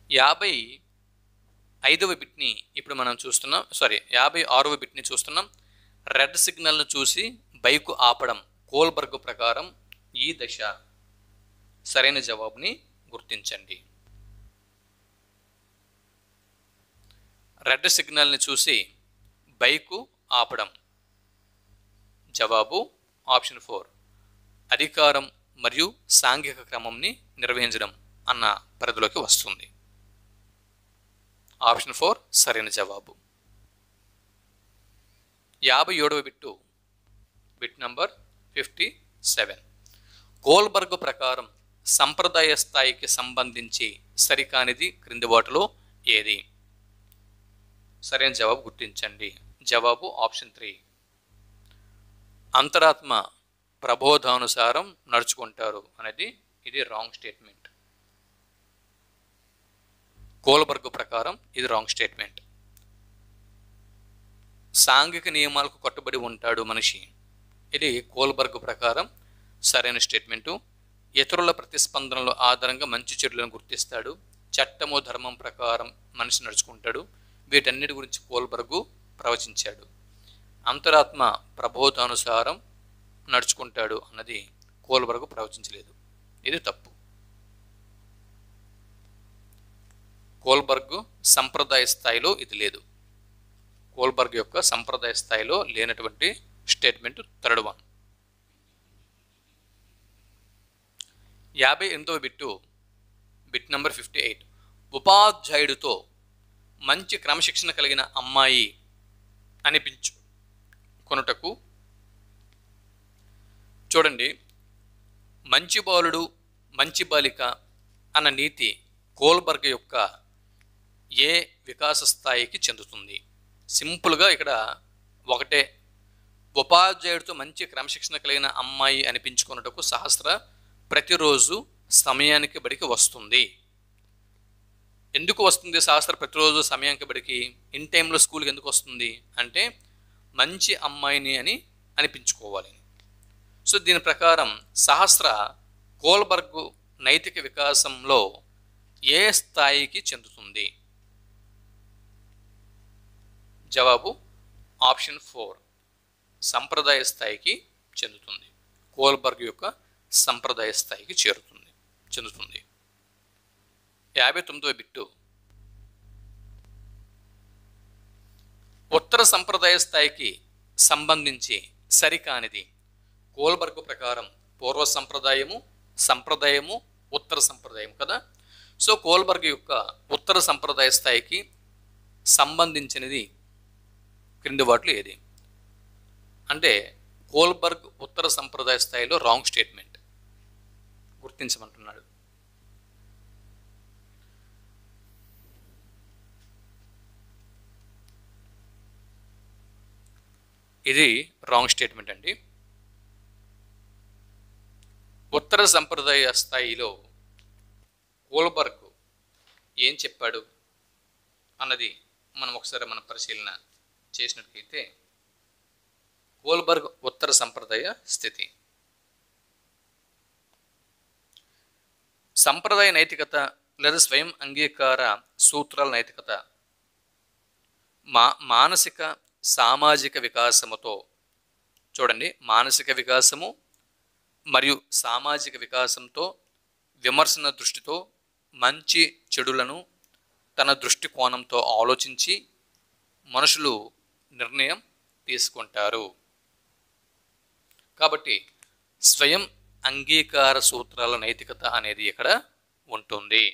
55వ బిట్ని ఇప్పుడు మనం చూస్తున్నాం, 56వ బిట్ని చూస్తున్నాం. రెడ్ సిగ్నల్ను చూసి బైకు ఆపడం కోల్బర్గ్ ప్రకారం ఈ దశ. సరైన జవాబుని గుర్తించండి. రెడ్ సిగ్నల్ని చూసి బైకు ఆపడం. జవాబు ఆప్షన్ 4 అధికారం మరియు సాంఘిక క్రమంని నిర్వహించడం అన్న పరిధిలోకి వస్తుంది. ఆప్షన్ 4 సరైన జవాబు. 57వ బిట్టు, బిట్ నంబర్ 57. కోల్బర్గ్ ప్రకారం సంప్రదాయ స్థాయికి సంబంధించి సరికానిది క్రింది వాటిలో ఏది? సరైన జవాబు గుర్తించండి. జవాబు ఆప్షన్ 3. అంతరాత్మ ప్రబోధానుసారం నడుచుకుంటారు అనేది ఇది రాంగ్ స్టేట్మెంట్. కోల్బర్గ్ ప్రకారం ఇది రాంగ్ స్టేట్మెంట్. సాంఘిక నియమాలకు కట్టుబడి ఉంటాడు మనిషి, ఇది కోల్బర్గ్ ప్రకారం సరైన స్టేట్మెంటు. ఇతరుల ప్రతిస్పందనల ఆధారంగా మంచి చెడులను గుర్తిస్తాడు, చట్టము ధర్మం ప్రకారం మనిషి నడుచుకుంటాడు, వీటన్నిటి గురించి కోల్బర్గ్ ప్రవచించాడు. అంతరాత్మ ప్రబోధానుసారం నడుచుకుంటాడు అన్నది కోల్బర్గ్ ప్రవచించలేదు, ఇది తప్పు. కోల్బర్గ్ సంప్రదాయ స్థాయిలో ఇది లేదు. కోల్బర్గ్ యొక్క సంప్రదాయ స్థాయిలో లేనటువంటి స్టేట్మెంట్ థర్డ్ వన్. 58వ బిట్టు, బిట్ నంబర్ 58. ఉపాధ్యాయుడితో మంచి క్రమశిక్షణ కలిగిన అమ్మాయి అనిపించుకొనుటకు చూడండి, మంచి బాలుడు మంచి బాలిక అన్న నీతి కోల్బర్గ్ యొక్క ఏ వికాస స్థాయికి చెందుతుంది? సింపుల్గా ఇక్కడ ఒకటే, ఉపాధ్యాయుడితో మంచి క్రమశిక్షణ కలిగిన అమ్మాయి అనిపించుకున్నటకు సహస్ర ప్రతిరోజు సమయానికి బడికి వస్తుంది. ఎందుకు వస్తుంది సహస్ర ప్రతిరోజు సమయానికి బడికి? ఇన్ టైంలో స్కూల్కి ఎందుకు వస్తుంది అంటే మంచి అమ్మాయిని అని అనిపించుకోవాలి. సో దీని ప్రకారం సహస్ర కోల్బర్గ్ నైతిక వికాసంలో ఏ స్థాయికి చెందుతుంది? జవాబు ఆప్షన్ 4 సంప్రదాయ స్థాయికి చెందుతుంది. కోల్బర్గ్ యొక్క సంప్రదాయ స్థాయికి చెందుతుంది. 59వ బిట్టు, ఉత్తర సంప్రదాయ స్థాయికి సంబంధించి సరికానిది. కోల్బర్గ్ ప్రకారం పూర్వ సంప్రదాయము, సంప్రదాయము, ఉత్తర సంప్రదాయం కదా. సో కోల్బర్గ్ యొక్క ఉత్తర సంప్రదాయ స్థాయికి సంబంధించినది క్రింది వాటిలో ఏది? అంటే కోల్బర్గ్ ఉత్తర సంప్రదాయ స్థాయిలో రాంగ్ స్టేట్మెంట్, గుర్తించమంటున్నాడు. ఇది రాంగ్ స్టేట్మెంట్ అండి. ఉత్తర సంప్రదాయ స్థాయిలో కోల్బర్గ్ ఏం చెప్పాడు అన్నది మనం ఒకసారి పరిశీలన చేసినట్లయితే, కోల్బర్గ్ ఉత్తర సంప్రదాయ స్థితి సంప్రదాయ నైతికత లేదా స్వయం అంగీకార సూత్రాల నైతికత మానసిక సామాజిక వికాసముతో, చూడండి, మానసిక వికాసము మరియు సామాజిక వికాసంతో విమర్శన దృష్టితో మంచి చెడులను తన దృష్టికోణంతో ఆలోచించి మనుషులు నిర్ణయం తీసుకుంటారు. కాబట్టి స్వయం అంగీకార సూత్రాల నైతికత అనేది ఇక్కడ ఉంటుంది.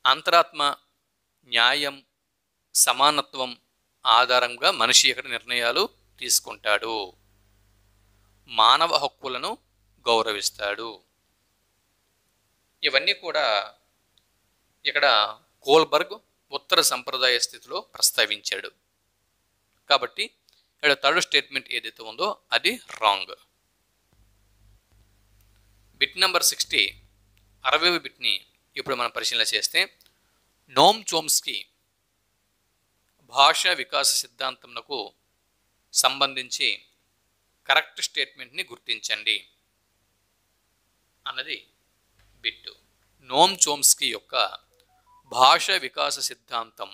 అంతరాత్మ, న్యాయం, సమానత్వం ఆధారంగా మనిషి ఇక్కడ నిర్ణయాలు తీసుకుంటాడు, మానవ హక్కులను గౌరవిస్తాడు. ఇవన్నీ కూడా ఇక్కడ కోల్బర్గ్ ఉత్తర సంప్రదాయ స్థితిలో ప్రస్తావించాడు. కాబట్టి ఇక్కడ థర్డ్ స్టేట్మెంట్ ఏదైతే ఉందో అది రాంగ్. బిట్ నెంబర్ 60, 60వ బిట్ని ఇప్పుడు మనం పరిశీలన చేస్తే, నోమ్ చోమ్స్కీ భాషా వికాస సిద్ధాంతంకు సంబంధించి కరెక్ట్ స్టేట్మెంట్ని గుర్తించండి అన్నది బిట్టు. నోమ్ చోమ్స్కీ యొక్క భాషా వికాస సిద్ధాంతం,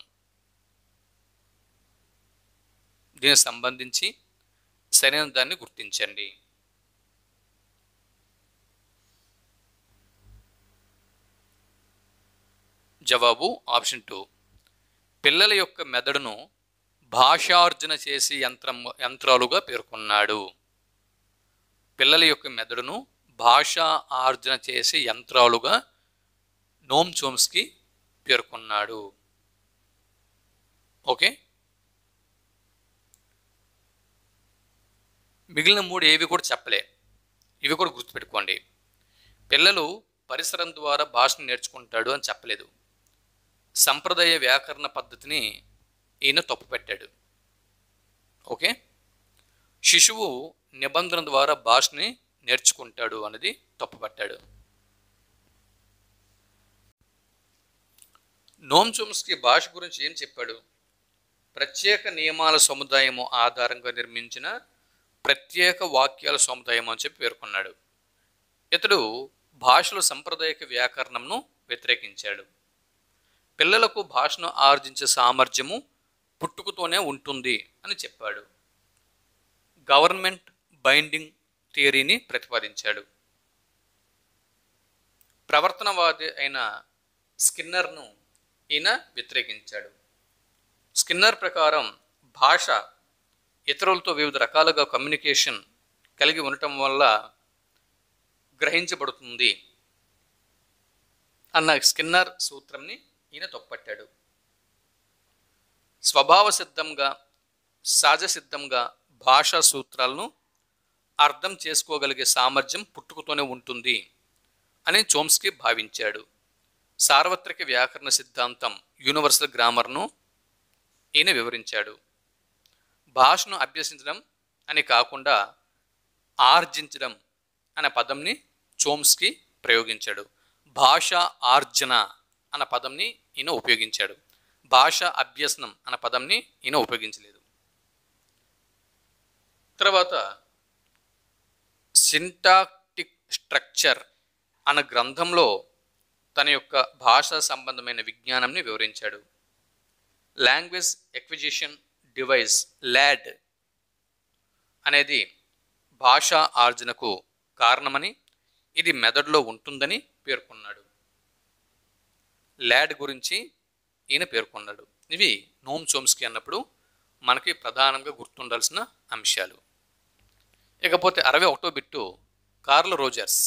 దీనికి సంబంధించి సరైన దాన్ని గుర్తించండి. జవాబు ఆప్షన్ 2. పిల్లల యొక్క మెదడును భాషార్జన చేసి యంత్రాలుగా పేర్కొన్నాడు. పిల్లల యొక్క మెదడును భాషా ఆర్జన చేసే యంత్రాలుగా నోమ్ చోమ్స్కీ పేర్కొన్నాడు. ఓకే, మిగిలిన 3 ఏవి కూడా చెప్పలే, ఇవి కూడా గుర్తుపెట్టుకోండి. పిల్లలు పరిసరం ద్వారా భాషను నేర్చుకుంటాడు అని చెప్పలేదు. సంప్రదాయ వ్యాకరణ పద్ధతిని ఈయన తప్పుపెట్టాడు. ఓకే, శిశువు నిబంధన ద్వారా భాషని నేర్చుకుంటాడు అనేది తప్పుపట్టాడు. నోమ్ చోమ్స్కీ భాష గురించి ఏం చెప్పాడు? ప్రత్యేక నియమాల సముదాయము ఆధారంగా నిర్మించిన ప్రత్యేక వాక్యాల సముదాయం అని చెప్పి పేర్కొన్నాడు. ఇతడు భాషలో సాంప్రదాయిక వ్యాకరణంను వ్యతిరేకించాడు. పిల్లలకు భాషను ఆర్జించే సామర్థ్యము పుట్టుకతోనే ఉంటుంది అని చెప్పాడు. గవర్నమెంట్ బైండింగ్ థియరీని ప్రతిపాదించాడు. ప్రవర్తనవాది అయిన స్కిన్నర్ను ఈయన వ్యతిరేకించాడు. స్కిన్నర్ ప్రకారం భాష ఇతరులతో వివిధ రకాలుగా కమ్యూనికేషన్ కలిగి ఉండటం వల్ల గ్రహించబడుతుంది అన్న స్కిన్నర్ సూత్రంని ఈయన తప్పుపట్టాడు. స్వభావ సిద్ధంగా సహజ సిద్ధంగా భాషా సూత్రాలను అర్థం చేసుకోగలిగే సామర్థ్యం పుట్టుకతోనే ఉంటుంది అని చోమ్స్కీ భావించాడు. సార్వత్రిక వ్యాకరణ సిద్ధాంతం యూనివర్సల్ గ్రామర్ను ఈయన వివరించాడు. భాషను అభ్యసించడం అని కాకుండా ఆర్జించడం అనే పదంని చోమ్స్కీ ప్రయోగించాడు. భాషా ఆర్జన అన్న పదంని ఈయన ఉపయోగించాడు. భాషా అభ్యసనం అన్న పదంని ఈయన ఉపయోగించలేదు. తర్వాత సింటాక్టిక్ స్ట్రక్చర్ అన్న గ్రంథంలో తన యొక్క భాషా సంబంధమైన విజ్ఞానంని వివరించాడు. లాంగ్వేజ్ ఎక్విజిషన్ డివైస్ ల్యాడ్ అనేది భాషా ఆర్జనకు కారణమని, ఇది మెదడులో ఉంటుందని పేర్కొన్నాడు. ల్యాడ్ గురించి ఈయన పేర్కొన్నాడు. ఇవి నోమ్ చోమ్స్కీ అన్నప్పుడు మనకి ప్రధానంగా గుర్తుండాల్సిన అంశాలు. ఇకపోతే 61వ bit Carl Rogers.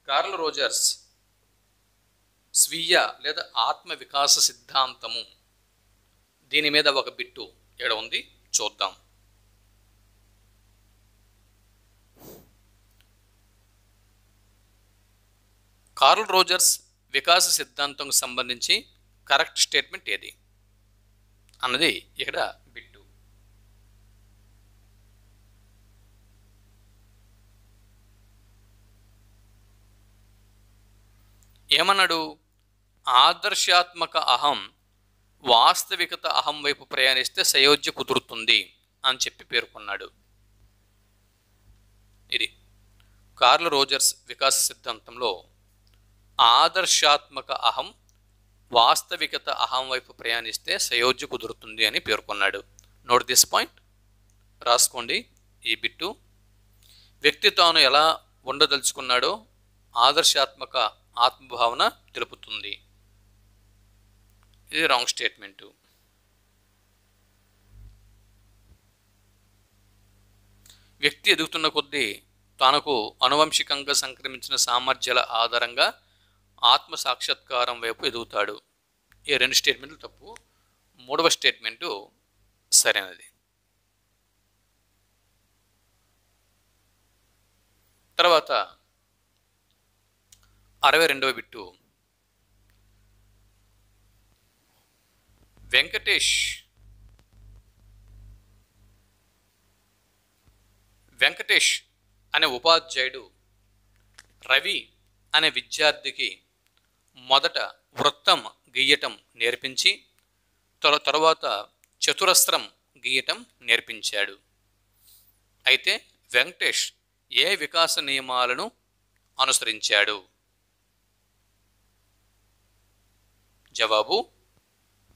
Carl Rogers స్వీయ లేదా ఆత్మ వికాస సిద్ధాంతము, దీని మీద ఒక బిట్టు ఇక్కడ ఉంది, చూద్దాం. కార్ల్ రోజర్స్ వికాస సిద్ధాంతంకు సంబంధించి కరెక్ట్ స్టేట్మెంట్ ఏది అన్నది ఇక్కడ బిట్టు. ఏమన్నాడు? ఆదర్శాత్మక అహం వాస్తవికత అహం వైపు ప్రయాణిస్తే సయోధ్య కుదురుతుంది అని చెప్పి పేర్కొన్నాడు. ఇది కార్ల్ రోజర్స్ వికాస సిద్ధాంతంలో ఆదర్శాత్మక అహం వాస్తవికత అహం వైపు ప్రయాణిస్తే సయోధ్య కుదురుతుంది అని పేర్కొన్నాడు. నోట్ దిస్ పాయింట్, రాసుకోండి ఈ బిట్టు. వ్యక్తి తాను ఎలా ఉండదలుచుకున్నాడో ఆదర్శాత్మక ఆత్మభావన తెలుపుతుంది. ఇది రాంగ్ స్టేట్మెంటు. వ్యక్తి ఎదుగుతున్న కొద్దీ తనకు అనువంశికంగా సంక్రమించిన సామర్థ్యాల ఆధారంగా ఆత్మ సాక్షాత్కారం వైపు ఎదుగుతాడు. ఈ 2 స్టేట్మెంట్లు తప్పు, 3వ స్టేట్మెంటు సరైనది. తర్వాత 62వ బిట్టు వెంకటేష్ అనే ఉపాధ్యాయుడు రవి అనే విద్యార్థికి మొదట వృత్తం గీయటం నేర్పించి తరువాత చతురస్రం గీయటం నేర్పించాడు. అయితే వెంకటేష్ ఏ వికాస నియమాలను అనుసరించాడు? జవాబు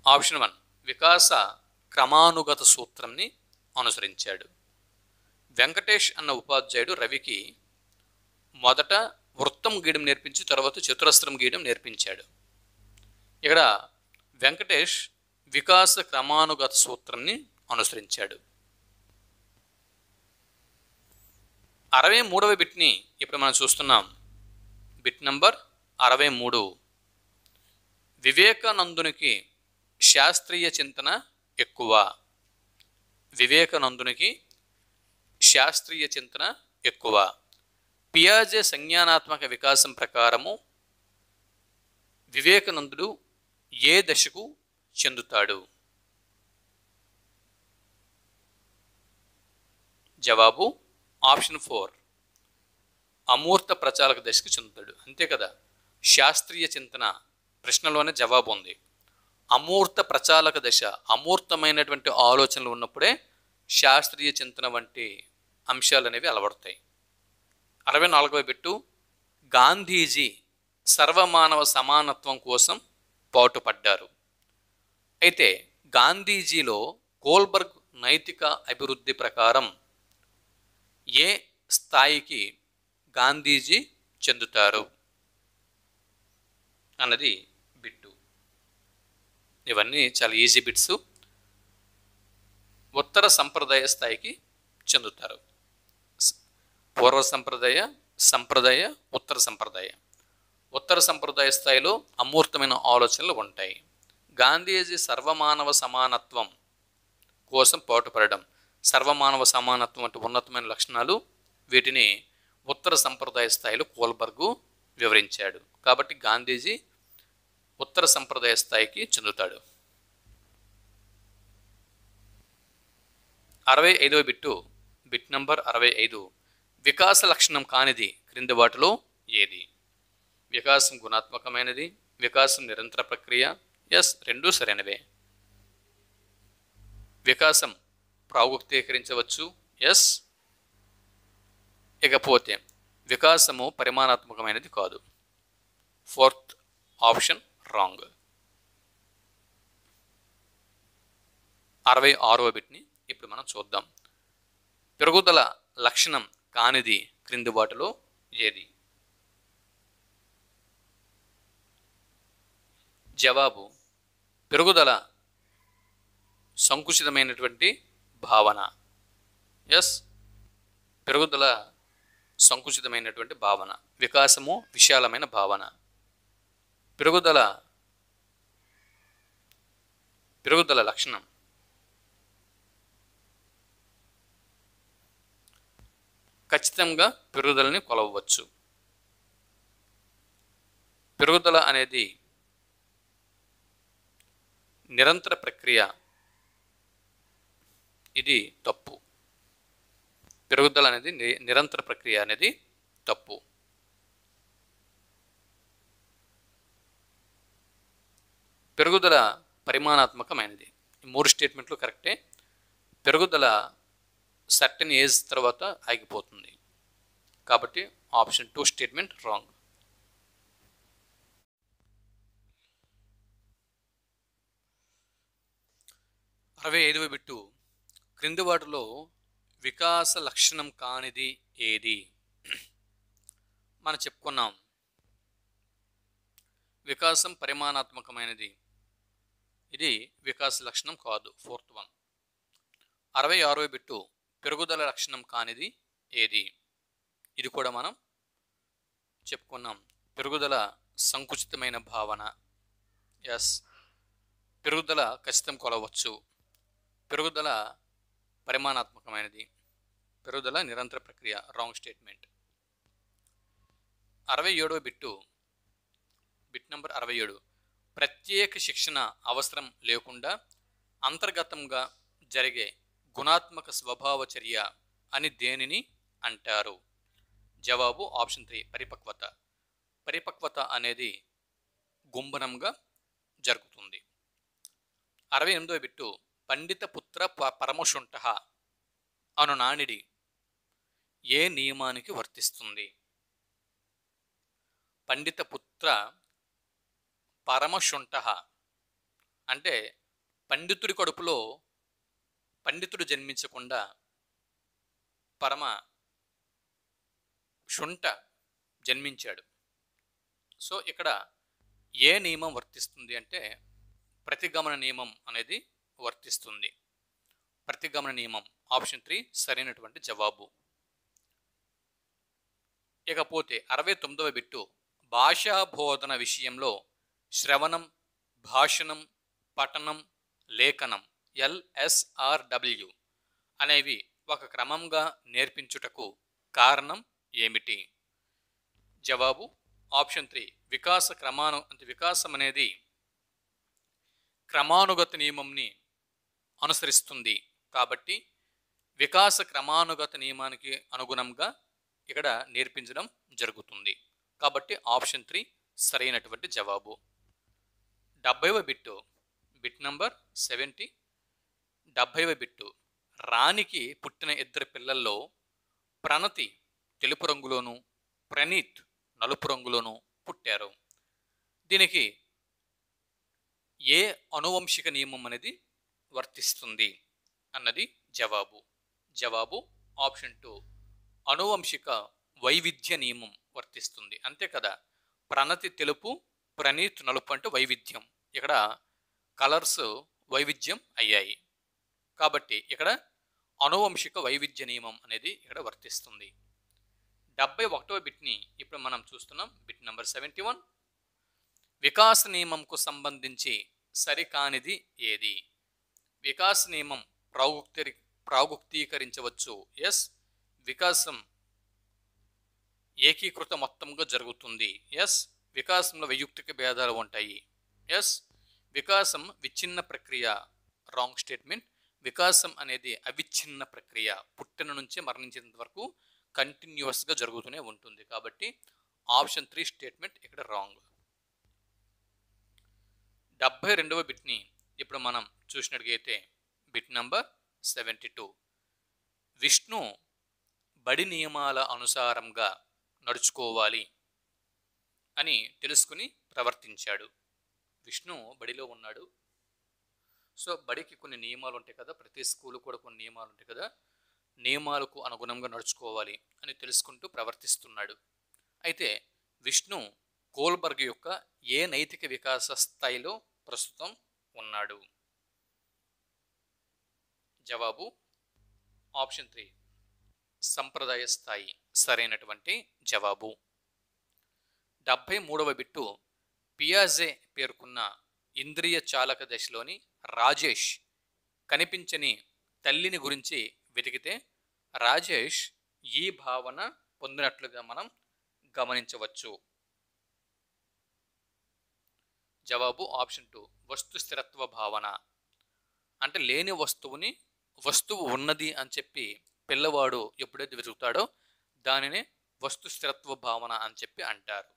ఆప్షన్ 1 వికాస క్రమానుగత సూత్రంని అనుసరించాడు. వెంకటేష్ అన్న ఉపాధ్యాయుడు రవికి మొదట వృత్తం గీయడం నేర్పించి తర్వాత చతురస్రం గీయడం నేర్పించాడు. ఇక్కడ వెంకటేష్ వికాస క్రమానుగత సూత్రంని అనుసరించాడు. 63వ బిట్ని ఇప్పుడు మనం చూస్తున్నాం. Bit number 63. వివేకానందునికి శాస్త్రీయ చింతన ఎక్కువ. వివేకానందునికి శాస్త్రీయ చింతన ఎక్కువ. పియాజే సంజ్ఞానాత్మక వికాసం ప్రకారము వివేకానందుడు ఏ దశకు చెందుతాడు? జవాబు ఆప్షన్ 4 అమూర్త ప్రచాలక దశకు చెందుతాడు. అంతే కదా, శాస్త్రీయ చింతన ప్రశ్నలోనే జవాబు ఉంది. అమూర్త ప్రచాలక దశ, అమూర్తమైనటువంటి ఆలోచనలు ఉన్నప్పుడే శాస్త్రీయ చింతన వంటి అంశాలు అనేవి అలవడతాయి. 64వ బిట్టు, గాంధీజీ సర్వమానవ సమానత్వం కోసం పాటుపడ్డారు. అయితే గాంధీజీలో కోల్బర్గ్ నైతిక అభివృద్ధి ప్రకారం ఏ స్థాయికి గాంధీజీ చెందుతారు అన్నది బిట్టు. ఇవన్నీ చాలా ఈజీ బిట్స్. ఉత్తర సంప్రదాయ స్థాయికి చెందుతారు. పూర్వ సంప్రదాయ, సంప్రదాయ, ఉత్తర సంప్రదాయ. ఉత్తర సంప్రదాయ స్థాయిలో అమూర్తమైన ఆలోచనలు ఉంటాయి. గాంధీజీ సర్వమానవ సమానత్వం కోసం పాటుపడడం, సర్వమానవ సమానత్వం అంటే ఉన్నతమైన లక్షణాలు, వీటిని ఉత్తర సంప్రదాయ స్థాయిలో కోల్బర్గ్ వివరించాడు. కాబట్టి గాంధీజీ ఉత్తర సంప్రదాయ స్థాయికి చెందుతాడు. 65వ బిట్టు, బిట్ నంబర్ 65. వికాస లక్షణం కానిది క్రింది వాటిలో ఏది? వికాసం గుణాత్మకమైనది, వికాసం నిరంతర ప్రక్రియ. ఎస్, రెండూ సరైనవే. వికాసం ప్రాగుక్తీకరించవచ్చు. ఎస్. ఇకపోతే వికాసము పరిమాణాత్మకమైనది కాదు. 4th option wrong. 66వ బిట్ని ఇప్పుడు మనం చూద్దాం. పెరుగుదల లక్షణం కానిది క్రింది వాటిలో ఏది? జవాబు పెరుగుదల సంకుచితమైనటువంటి భావన. ఎస్, పెరుగుదల సంకుచితమైనటువంటి భావన. వికాసము విశాలమైన భావన. పెరుగుదల లక్షణం ఖచ్చితంగా పెరుగుదలని కొలవవచ్చు. పెరుగుదల అనేది నిరంతర ప్రక్రియ. ఇది తప్పు. పెరుగుదల అనేది నిరంతర ప్రక్రియ అనేది తప్పు. పెరుగుదల పరిమాణాత్మకమైనది. ఈ 3 స్టేట్మెంట్లు కరెక్టే. పెరుగుదల సర్టెన్ ఏజ్ తర్వాత ఆగిపోతుంది. కాబట్టి ఆప్షన్ 2 స్టేట్మెంట్ రాంగ్. 65వ బిట్టు, క్రింది వాటిలో వికాస లక్షణం కానిది ఏది? మనం చెప్పుకున్నాం వికాసం పరిమాణాత్మకమైనది, ఇది వికాస లక్షణం కాదు. 4th one. 66వ బిట్టు, పెరుగుదల లక్షణం కానిది ఏది? ఇది కూడా మనం చెప్పుకున్నాం. పెరుగుదల సంకుచితమైన భావన. ఎస్. పెరుగుదల ఖచ్చితం కొలవచ్చు. పెరుగుదల పరిమాణాత్మకమైనది. పెరుగుదల నిరంతర ప్రక్రియ. Wrong statement. 67వ బిట్టు, బిట్ నంబర్ 67. ప్రత్యేక శిక్షణ అవసరం లేకుండా అంతర్గతంగా జరిగే గుణాత్మక స్వభావ చర్య అని దేనిని అంటారు? జవాబు ఆప్షన్ 3 పరిపక్వత. పరిపక్వత అనేది గుంభనంగా జరుగుతుంది. 68వ బిట్టు, పండిత పుత్ర పరమశుంఠ అను నానుడి ఏ నియమానికి వర్తిస్తుంది? పండిత పుత్ర పరమశుంఠ అంటే పండితుడి కడుపులో పండితుడు జన్మించకుండా పరమ శుంఠ జన్మించాడు. సో ఇక్కడ ఏ నియమం వర్తిస్తుంది అంటే ప్రతిగమన నియమం అనేది వర్తిస్తుంది. ప్రతిగమన నియమం ఆప్షన్ 3 సరైనటువంటి జవాబు. ఇకపోతే 69వ బిట్టు భాషా బోధన విషయంలో శ్రవణం, భాషణం, పఠనం, లేఖనం LSRW అనేవి ఒక క్రమంగా నేర్పించుటకు కారణం ఏమిటి? జవాబు ఆప్షన్ 3 వికాసం అనేది క్రమానుగత నియమంని అనుసరిస్తుంది కాబట్టి వికాస క్రమానుగత నియమానికి అనుగుణంగా ఇక్కడ నేర్పించడం జరుగుతుంది. కాబట్టి ఆప్షన్ 3 సరైనటువంటి జవాబు. 70వ బిట్టు బిట్ నంబర్ 70. 70వ బిట్టు రాణికి పుట్టిన ఇద్దరు పిల్లల్లో ప్రణతి తెలుపు రంగులోను, ప్రణీత్ నలుపు రంగులోను పుట్టారు. దీనికి ఏ అనువంశిక నియమం అనేది వర్తిస్తుంది అన్నది జవాబు. జవాబు ఆప్షన్ 2 అనువంశిక వైవిధ్య నియమం వర్తిస్తుంది. అంతే కదా, ప్రణతి తెలుపు, ప్రణీత్ నలుపు అంటే వైవిధ్యం. ఇక్కడ కలర్స్ వైవిధ్యం అయ్యాయి కాబట్టి ఇక్కడ అనువంశిక వైవిధ్య నియమం అనేది ఇక్కడ వర్తిస్తుంది. 71వ బిట్ని ఇప్పుడు మనం చూస్తున్నాం. Bit number 71. వికాస నియమంకు సంబంధించి సరికానిది ఏది? వికాస నియమం ప్రాగుక్తీకరించవచ్చు. ఎస్. వికాసం ఏకీకృత మొత్తంగా జరుగుతుంది. ఎస్. వికాసంలో వైయుక్తిక భేదాలు ఉంటాయి. ఎస్. వికాసం విచ్ఛిన్న ప్రక్రియ. Wrong statement. వికాసం అనేది అవిచ్ఛిన్న ప్రక్రియ. పుట్టిన నుంచి మరణించేంత వరకు కంటిన్యూస్గా జరుగుతూనే ఉంటుంది కాబట్టి ఆప్షన్ 3 స్టేట్మెంట్ ఇక్కడ రాంగ్. 72వ బిట్ని ఇప్పుడు మనం చూసినట్లయితే బిట్ నంబర్ 72. విష్ణు బడి నియమాల అనుసారంగా నడుచుకోవాలి అని తెలుసుకుని ప్రవర్తించాడు. విష్ణు బడిలో ఉన్నాడు. సో బడికి కొన్ని నియమాలు ఉంటాయి కదా, ప్రతి స్కూలు కూడా కొన్ని నియమాలు ఉంటాయి కదా, నియమాలకు అనుగుణంగా నడుచుకోవాలి అని తెలుసుకుంటూ ప్రవర్తిస్తున్నాడు. అయితే విష్ణు కోల్బర్గ్ యొక్క ఏ నైతిక వికాస స్థాయిలో ప్రస్తుతం ఉన్నాడు? జవాబు ఆప్షన్ 3 సంప్రదాయ స్థాయి సరైనటువంటి జవాబు. 73వ బిట్టు పియాజే పేర్కొన్న ఇంద్రియ చాలక దశలోని రాజేష్ కనిపించని తల్లిని గురించి వెతికితే రాజేష్ ఈ భావన పొందినట్లుగా మనం గమనించవచ్చు. జవాబు ఆప్షన్ 2 వస్తు స్థిరత్వ భావన. అంటే లేని వస్తువు ఉన్నది అని చెప్పి పిల్లవాడు ఎప్పుడైతే వెతుకుతాడో దానినే వస్తు స్థిరత్వ భావన అని చెప్పి అంటారు.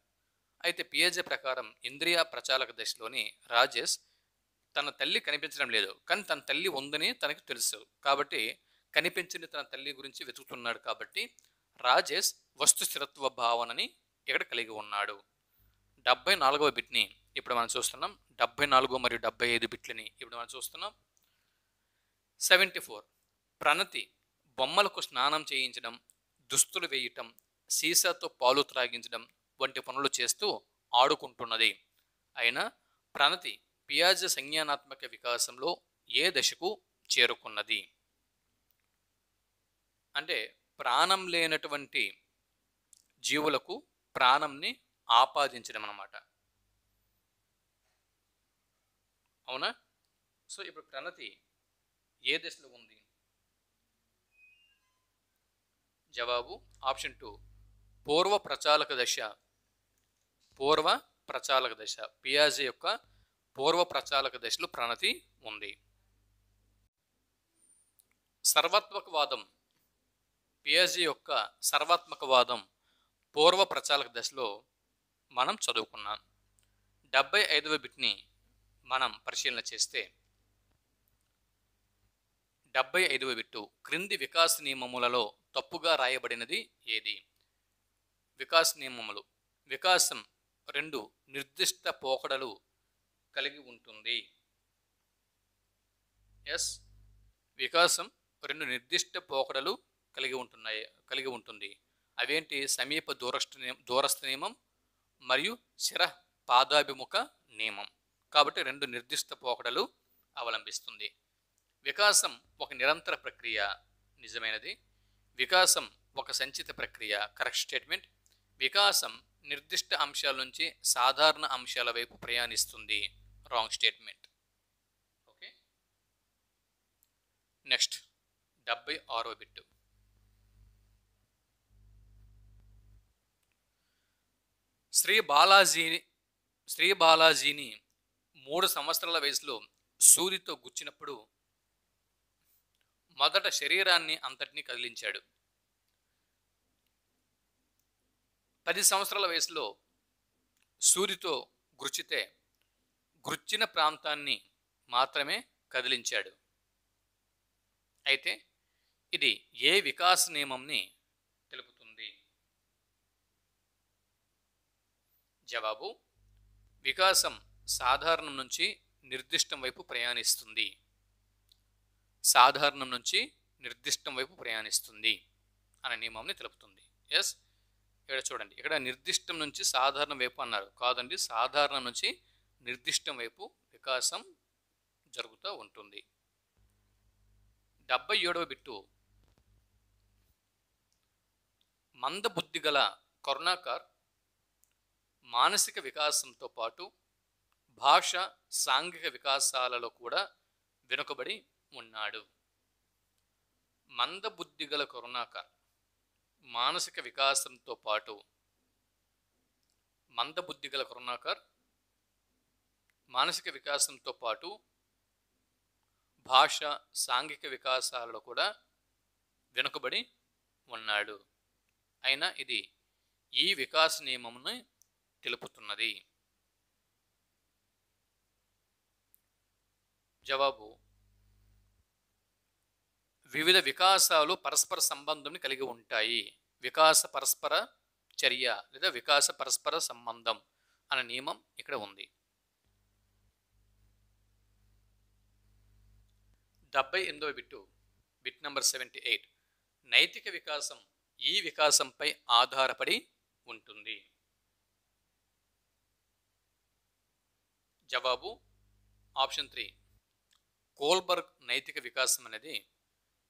అయితే పియాజే ప్రకారం ఇంద్రియ ప్రచాలక దశలోని రాజేష్ తన తల్లి కనిపించడం లేదు, కానీ తన తల్లి ఉందని తనకు తెలుసు కాబట్టి కనిపించని తన తల్లి గురించి వెతుకుతున్నాడు కాబట్టి రాజేష్ వస్తు స్థిరత్వ భావనని ఇక్కడ కలిగి ఉన్నాడు. 74వ బిట్ని ఇప్పుడు మనం చూస్తున్నాం. 74 మరియు 75 బిట్లని ఇప్పుడు మనం చూస్తున్నాం. 74 ప్రణతి బొమ్మలకు స్నానం చేయించడం, దుస్తులు వేయటం, సీసాతో పాలు త్రాగించడం వంటి పనులు చేస్తూ ఆడుకుంటున్నది. అయినా ప్రణతి పియాజే సంజ్ఞానాత్మక వికాసంలో ఏ దశకు చేరుకున్నది? అంటే ప్రాణం లేనటువంటి జీవులకు ప్రాణంని ఆపాదించడం అన్నమాట. అవునా? సో ఇప్పుడు ప్రణతి ఏ దశలో ఉంది? జవాబు ఆప్షన్ 2 పూర్వ ప్రచాలక దశ. పియాజే యొక్క పూర్వ ప్రచాలక దశలో ప్రణతి ఉంది. సర్వాత్మకవాదం పియాజే యొక్క సర్వాత్మకవాదం పూర్వ ప్రచాలక దశలో మనం చదువుకున్నాం. 75వ బిట్ని మనం పరిశీలన చేస్తే 75వ బిట్టు క్రింది వికాస నియమములలో తప్పుగా రాయబడినది ఏది? వికాస నియమములు వికాసం 2 నిర్దిష్ట పోకడలు కలిగి ఉంటుంది. ఎస్. వికాసం 2 నిర్దిష్ట పోకడలు కలిగి ఉంటుంది. అవేంటి? సమీప దూరస్థ నియమం మరియు శిర పాదాభిముఖ నియమం. కాబట్టి 2 నిర్దిష్ట పోకడలు అవలంబిస్తుంది. వికాసం ఒక నిరంతర ప్రక్రియ. నిజమైనది. వికాసం ఒక సంచిత ప్రక్రియ. Correct statement. వికాసం నిర్దిష్ట అంశాల నుంచి సాధారణ అంశాల వైపు ప్రయాణిస్తుంది. Wrong statement. ఓకే, నెక్స్ట్ 76వ బిట్టు. శ్రీ బాలాజీని 3 సంవత్సరాల వయసులో సూదితో గుచ్చినప్పుడు మొదట శరీరాన్ని అంతటినీ కదిలించాడు. 10 సంవత్సరాల వయసులో సూదితో గుచ్చితే గుచ్చిన ప్రాంతాన్ని మాత్రమే కదిలించాడు. అయితే ఇది ఏ వికాస నియమంని తెలుపుతుంది? జవాబు: వికాసం సాధారణం నుంచి నిర్దిష్టం వైపు ప్రయాణిస్తుంది. సాధారణం నుంచి నిర్దిష్టం వైపు ప్రయాణిస్తుంది అనే నియమంని తెలుపుతుంది. ఎస్, ఇక్కడ చూడండి, ఇక్కడ నిర్దిష్టం నుంచి సాధారణం వైపు అన్నారు, కాదండి, సాధారణం నుంచి నిర్దిష్టం వైపు వికాసం జరుగుతూ ఉంటుంది. 77వ బిట్టు. మందబుద్ధి గల కరుణాకర్ మానసిక వికాసంతో పాటు భాష సాంఘిక వికాసాలలో కూడా వెనుకబడి ఉన్నాడు. మందబుద్ధి గల కరుణాకర్ మానసిక వికాసంతో పాటు మానసిక వికాసంతో పాటు భాష సాంఘిక వికాసాలలో కూడా వెనుకబడి ఉన్నాడు. అయినా ఇది ఈ వికాస నియమమును తెలుపుతున్నది. జవాబు: వివిధ వికాసాలు పరస్పర సంబంధంని కలిగి ఉంటాయి. వికాస పరస్పర చర్య లేదా వికాస పరస్పర సంబంధం అనే నియమం ఇక్కడ ఉంది. 78వ బిట్టు, బిట్ నంబర్ 78. నైతిక వికాసం ఈ వికాసంపై ఆధారపడి ఉంటుంది. జవాబు: ఆప్షన్ 3. కోల్బర్గ్ నైతిక వికాసం అనేది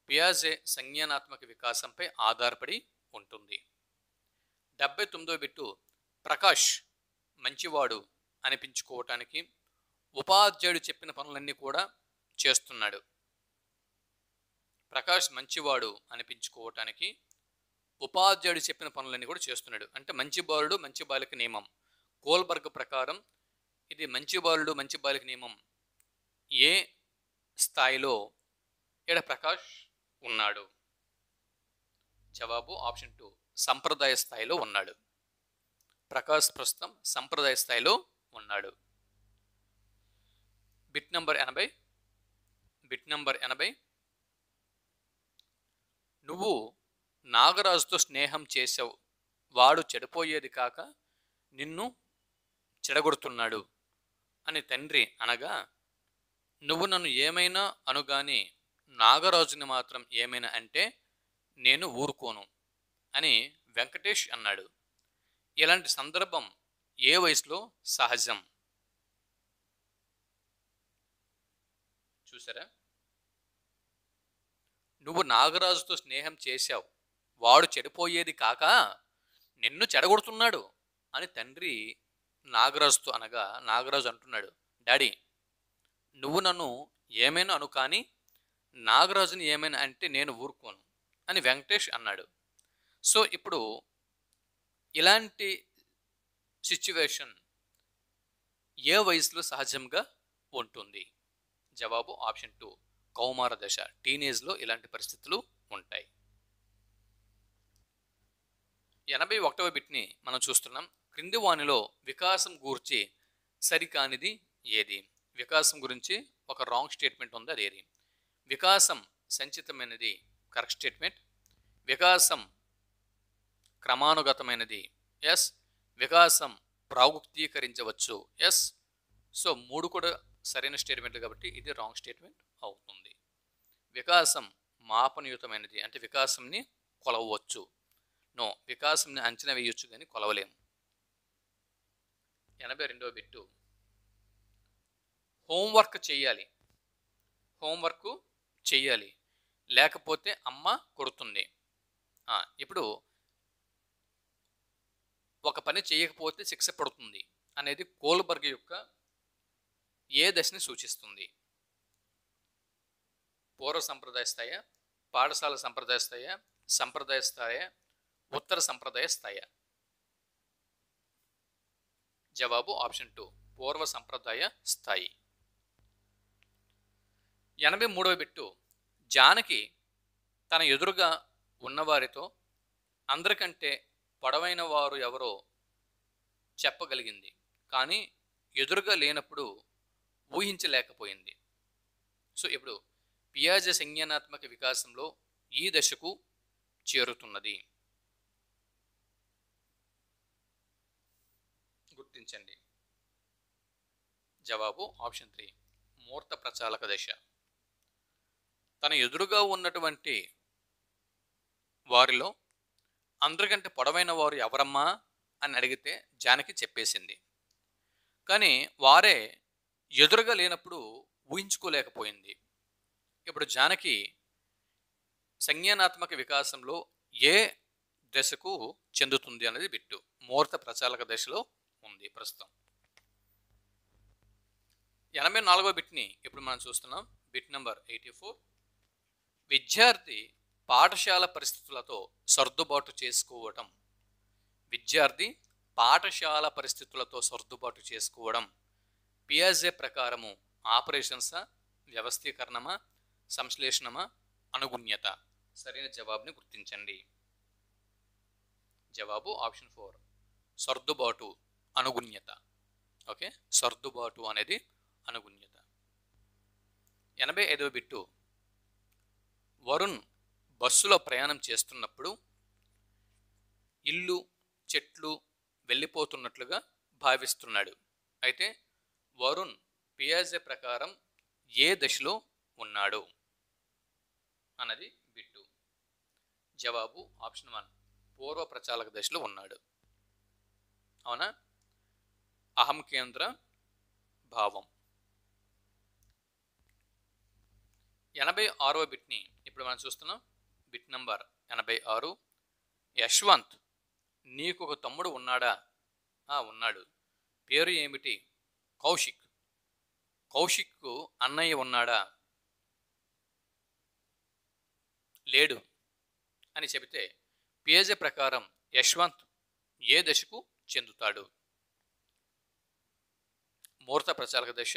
పియాజే సంజ్ఞానాత్మక వికాసంపై ఆధారపడి ఉంటుంది. 79వ బిట్టు. ప్రకాష్ మంచివాడు అనిపించుకోవటానికి ఉపాధ్యాయుడు చెప్పిన పనులన్నీ కూడా చేస్తున్నాడు. ప్రకాష్ మంచివాడు అనిపించుకోవటానికి ఉపాధ్యాయుడు చెప్పిన పనులన్నీ కూడా చేస్తున్నాడు. అంటే మంచి బాలుడు మంచి బాలిక నియమం కోల్బర్గ్ ప్రకారం ఇది మంచి బాలుడు మంచి బాలిక నియమం ఏ స్థాయిలో ఇక్కడ ప్రకాష్ ఉన్నాడు? జవాబు ఆప్షన్ 2, సంప్రదాయ స్థాయిలో ఉన్నాడు. ప్రకాష్ ప్రస్తుతం సంప్రదాయ స్థాయిలో ఉన్నాడు. Bit number 80. నువ్వు నాగరాజుతో స్నేహం చేసావు, వాడు చెడిపోయేది కాక నిన్ను చెడగొడుతున్నాడు అని తండ్రి అనగా, నువ్వు నన్ను ఏమైనా అనుగాని నాగరాజుని మాత్రం ఏమైనా అంటే నేను ఊరుకోను అని వెంకటేష్ అన్నాడు. ఇలాంటి సందర్భం ఏ వయసులో సహజం? చూసారా, నువ్వు నాగరాజుతో స్నేహం చేశావు, వాడు చెడిపోయేది కాక నిన్ను చెడగొడుతున్నాడు అని తండ్రి నాగరాజుతో అనగా నాగరాజు అంటున్నాడు, డాడీ నువ్వు నన్ను ఏమైనా అను కానీ నాగరాజుని ఏమైనా అంటే నేను ఊరుకోను అని వెంకటేష్ అన్నాడు. సో ఇప్పుడు ఇలాంటి సిచ్యువేషన్ ఏ వయసులో సహజంగా ఉంటుంది? జవాబు ఆప్షన్ 2, కౌమార దశ, టీనేజ్లో ఇలాంటి పరిస్థితులు ఉంటాయి. 81వ బిట్ని మనం చూస్తున్నాం. క్రింది వానిలో వికాసం గూర్చి సరికానిది ఏది? వికాసం గురించి ఒక రాంగ్ స్టేట్మెంట్ ఉంది, అది ఏది? వికాసం సంచితమైనది, కరెక్ట్ స్టేట్మెంట్. వికాసం క్రమానుగతమైనది, ఎస్. వికాసం ప్రాగుక్తీకరించవచ్చు, ఎస్. సో 3 కూడా సరైన స్టేట్మెంట్ కాబట్టి ఇది రాంగ్ స్టేట్మెంట్ అవుతుంది. వికాసం మాపనయుతమైనది అంటే వికాసంని కొలవచ్చు. నో, వికాసంని అంచనా వేయొచ్చు కానీ కొలవలేము. 82వ బిట్టు. హోంవర్క్ చెయ్యాలి లేకపోతే అమ్మ కొడుతుంది. ఇప్పుడు ఒక పని చేయకపోతే శిక్ష పడుతుంది అనేది కోల్బర్గ్ యొక్క ఏ దశని సూచిస్తుంది? పూర్వ సంప్రదాయ స్థాయ, పాఠశాల సంప్రదాయ స్థాయ, సంప్రదాయ స్థాయ, ఉత్తర సంప్రదాయ స్థాయ? జవాబు ఆప్షన్ 2, పూర్వ సంప్రదాయ స్థాయి. 83వ బిట్టు, జానకి తన ఎదురుగా ఉన్నవారితో అందరికంటే పొడవైన వారు ఎవరో చెప్పగలిగింది, కానీ ఎదురుగా లేనప్పుడు ఊహించలేకపోయింది. సో ఇప్పుడు పియాజే సంజ్ఞానాత్మక వికాసంలో ఈ దశకు చేరుతున్నది. గుర్తించండి. జవాబు ఆప్షన్ 3, మూర్త ప్రచాలక దశ. తన ఎదురుగా ఉన్నటువంటి వారిలో అందరికంటే పొడవైన వారు ఎవరమ్మా అని అడిగితే జానకి చెప్పేసింది, కానీ వారే ఎదురుగా లేనప్పుడు ఊహించుకోలేకపోయింది. ఇప్పుడు జానకి సంజ్ఞానాత్మక వికాసంలో ఏ దశకు చెందుతుంది అనేది బిట్టు. మూర్త ప్రచాలక దశలో ఉంది ప్రస్తుతం. 84వ బిట్ని ఇప్పుడు మనం చూస్తున్నాం. Bit number 84. విద్యార్థి పాఠశాల పరిస్థితులతో సర్దుబాటు చేసుకోవడం. విద్యార్థి పాఠశాల పరిస్థితులతో సర్దుబాటు చేసుకోవడం పియాజే ప్రకారము ఆపరేషన్సా, వ్యవస్థీకరణమా, సంశ్లేషణమా, అనుగుణ్యత? సరైన జవాబుని గుర్తించండి. జవాబు ఆప్షన్ 4, సర్దుబాటు, అనుగుణ్యత. ఓకే, సర్దుబాటు అనేది అనుగుణ్యత. 85వ బిట్టు, వరుణ్ బస్సులో ప్రయాణం చేస్తున్నప్పుడు ఇల్లు, చెట్లు వెళ్ళిపోతున్నట్లుగా భావిస్తున్నాడు. అయితే వరుణ్ పియాజే ప్రకారం ఏ దశలో ఉన్నాడు అన్నది బిట్టు. జవాబు ఆప్షన్ 1, పూర్వ ప్రచాలక దశలో ఉన్నాడు. అవునా? అహం కేంద్ర భావం. 86వ బిట్ని ఇప్పుడు మనం చూస్తున్నాం. Bit number 86. యశ్వంత్, నీకు ఒక తమ్ముడు ఉన్నాడా? ఉన్నాడు. పేరు ఏమిటి? కౌశిక్. కౌశిక్కు అన్నయ్య ఉన్నాడా? లేడు అని చెబితే పియాజే ప్రకారం యశ్వంత్ ఏ దశకు చెందుతాడు? మూర్త ప్రచాలక దశ,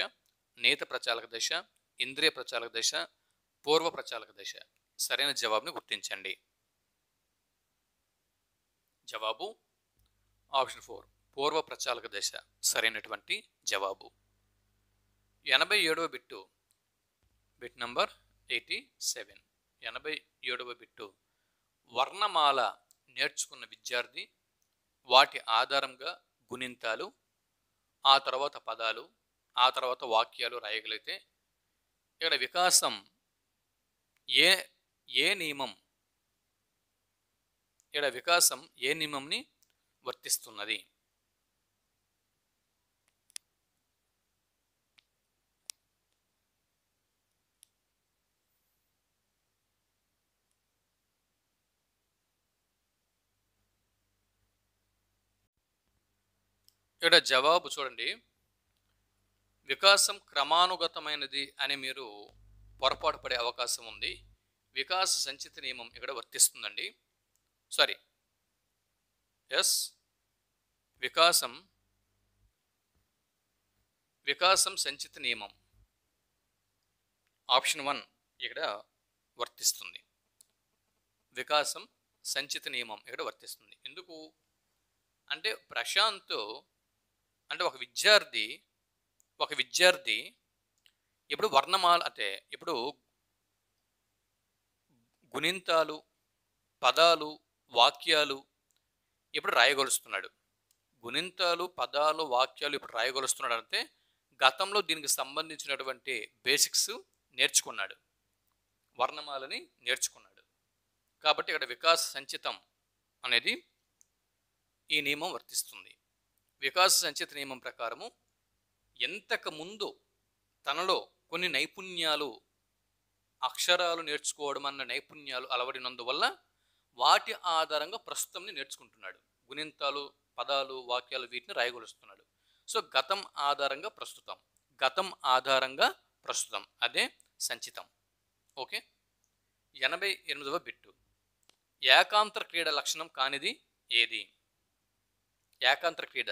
నేత ప్రచాలక దశ, ఇంద్రియ ప్రచాలక దశ, పూర్వ ప్రచాలక దశ? సరైన జవాబుని గుర్తించండి. జవాబు ఆప్షన్ 4, పూర్వ ప్రచాలక దశ సరైనటువంటి జవాబు. 87వ బిట్టు, బిట్ నంబర్ 87. 87వ బిట్టు, వర్ణమాల నేర్చుకున్న విద్యార్థి వాటి ఆధారంగా గుణింతాలు, ఆ తర్వాత పదాలు, ఆ తర్వాత వాక్యాలు రాయగలిగితే ఇక్కడ వికాసం ఏ నియమం, ఇక్కడ వికాసం ఏ నియమంని వర్తిస్తున్నది? ఇక్కడ జవాబు చూడండి. వికాసం క్రమానుగతమైనది అని మీరు పొరపాటు పడే అవకాశం ఉంది. వికాస సంచిత నియమం ఇక్కడ వర్తిస్తుందండి. సారీ, ఎస్, వికాసం సంచిత నియమం ఆప్షన్ 1 ఇక్కడ వర్తిస్తుంది. వికాసం సంచిత నియమం ఇక్కడ వర్తిస్తుంది. ఎందుకు అంటే ప్రశాంత్ అంటే ఒక విద్యార్థి ఇప్పుడు వర్ణమాల అంటే ఇప్పుడు గుణింతాలు, పదాలు, వాక్యాలు ఇప్పుడు రాయగలుస్తున్నాడు. గుణింతాలు, పదాలు, వాక్యాలు ఇప్పుడు రాయగలుస్తున్నాడు అంటే గతంలో దీనికి సంబంధించినటువంటి బేసిక్స్ నేర్చుకున్నాడు, వర్ణమాలని నేర్చుకున్నాడు. కాబట్టి ఇక్కడ వికాస సంచితం అనేది ఈ నియమం వర్తిస్తుంది. వికాస సంచిత నియమం ప్రకారము ఎంతకు ముందు తనలో కొన్ని నైపుణ్యాలు, అక్షరాలు నేర్చుకోవడం అన్న నైపుణ్యాలు అలవడినందువల్ల వాటి ఆధారంగా ప్రస్తుతంని నేర్చుకుంటున్నాడు. గుణింతాలు, పదాలు వాక్యాలు వీటిని రాయగలుస్తున్నాడు. సో గతం ఆధారంగా ప్రస్తుతం, గతం ఆధారంగా ప్రస్తుతం, అదే సంచితం. ఓకే. 88వ బిట్టు, ఏకాంతర క్రీడ లక్షణం కానిది ఏది? ఏకాంతర క్రీడ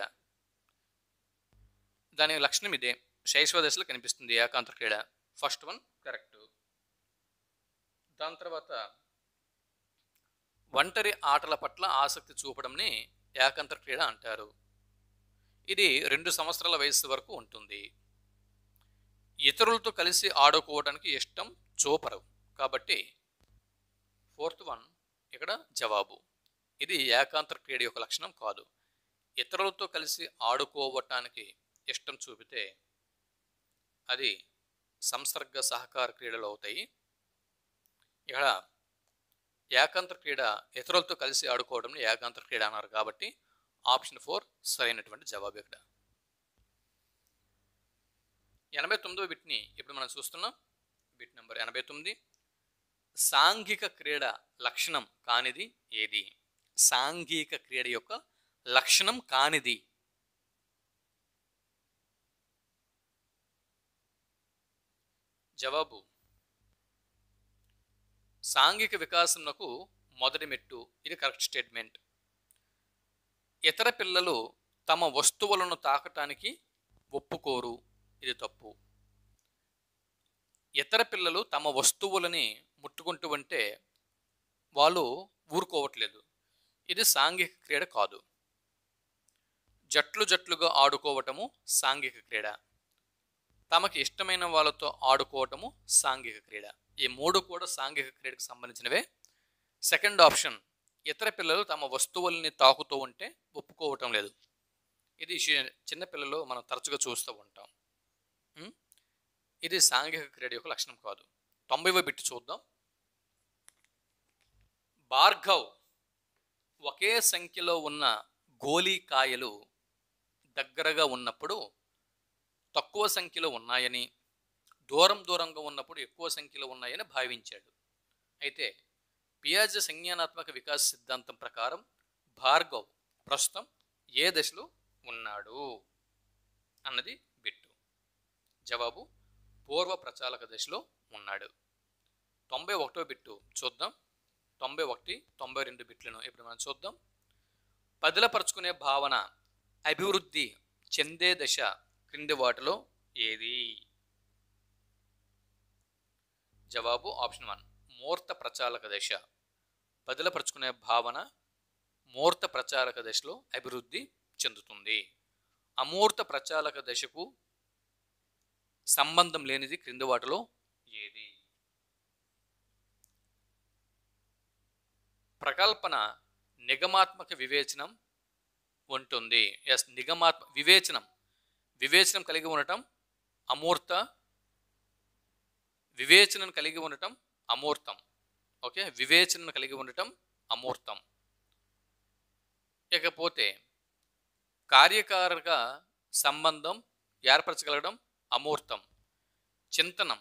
దాని లక్షణం ఇదే, శైశవ దశలో కనిపిస్తుంది ఏకాంతర క్రీడ. First one correct. దాని తర్వాత ఒంటరి ఆటల పట్ల ఆసక్తి చూపడంని ఏకాంతర క్రీడ అంటారు. ఇది 2 సంవత్సరాల వయస్సు వరకు ఉంటుంది. ఇతరులతో కలిసి ఆడుకోవడానికి ఇష్టం చూపరు కాబట్టి ఫోర్త్ వన్ ఇక్కడ జవాబు. ఇది ఏకాంతర క్రీడ యొక్క లక్షణం కాదు. ఇతరులతో కలిసి ఆడుకోవటానికి ఇష్టం చూపితే అది సంసర్గ సహకార క్రీడలు అవుతాయి. ఇక్కడ ఏకాంతర క్రీడ ఇతరులతో కలిసి ఆడుకోవడం ఏకాంతర క్రీడ అన్నారు కాబట్టి ఆప్షన్ 4 సరైనటువంటి జవాబు. ఇక్కడ 89వ బిట్ని ఇప్పుడు మనం చూస్తున్నాం. బిట్ నెంబర్ 89, సాంఘిక క్రీడ లక్షణం కానిది ఏది? సాంఘిక క్రీడ యొక్క లక్షణం కానిది. జవాబు సాంఘిక వికాసంకు మొదటి మెట్టు. ఇది కరెక్ట్ స్టేట్మెంట్. ఇతర పిల్లలు తమ వస్తువులను తాకటానికి ఒప్పుకోరు. ఇది తప్పు. ఇతర పిల్లలు తమ వస్తువులని ముట్టుకుంటూ ఉంటే వాళ్ళు ఊరుకోవట్లేదు. ఇది సాంఘిక క్రీడ కాదు. జట్లు జట్లుగా ఆడుకోవటము సాంఘిక క్రీడ. తమకి ఇష్టమైన వాళ్ళతో ఆడుకోవటము సాంఘిక క్రీడ. ఈ 3 కూడా సాంఘిక క్రీడకు సంబంధించినవే. సెకండ్ ఆప్షన్, ఇతర పిల్లలు తమ వస్తువుల్ని తాకుతూ ఉంటే ఒప్పుకోవటం లేదు. ఇది చిన్నపిల్లలు మనం తరచుగా చూస్తూ ఉంటాం. ఇది సాంఘిక క్రీడ యొక్క లక్షణం కాదు. 90వ బిట్ చూద్దాం. భార్గవ్ ఒకే సంఖ్యలో ఉన్న గోళీకాయలు దగ్గరగా ఉన్నప్పుడు తక్కువ సంఖ్యలో ఉన్నాయని, దూరంగా ఉన్నప్పుడు ఎక్కువ సంఖ్యలో ఉన్నాయని భావించాడు. అయితే పియాజే సంజ్ఞానాత్మక వికాస సిద్ధాంతం ప్రకారం భార్గవ్ ప్రస్తుతం ఏ దశలో ఉన్నాడు అన్నది బిట్టు. జవాబు పూర్వ ప్రచాలక దశలో ఉన్నాడు. 91వ బిట్టు చూద్దాం. 91, 92 బిట్లను ఇప్పుడు మనం చూద్దాం. పదిలపరుచుకునే భావన అభివృద్ధి చెందే దశ క్రింది వాటిలో ఏది? జవాబు ఆప్షన్ 1 మూర్త ప్రచాలక దశ. పదిలపరుచుకునే భావన మూర్త ప్రచాలక దశలో అభివృద్ధి చెందుతుంది. అమూర్త ప్రచాలక దశకు సంబంధం లేనిది క్రింది వాటిలో ఏది? ప్రకల్పన నిగమాత్మక వివేచనం ఉంటుంది. ఎస్, వివేచనం కలిగి ఉండటం అమూర్త, వివేచనను కలిగి ఉండటం అమూర్తం. ఓకే, వివేచనను కలిగి ఉండటం అమూర్తం. ఇకపోతే కార్యకారక సంబంధం ఏర్పరచగలగడం అమూర్తం. చింతనం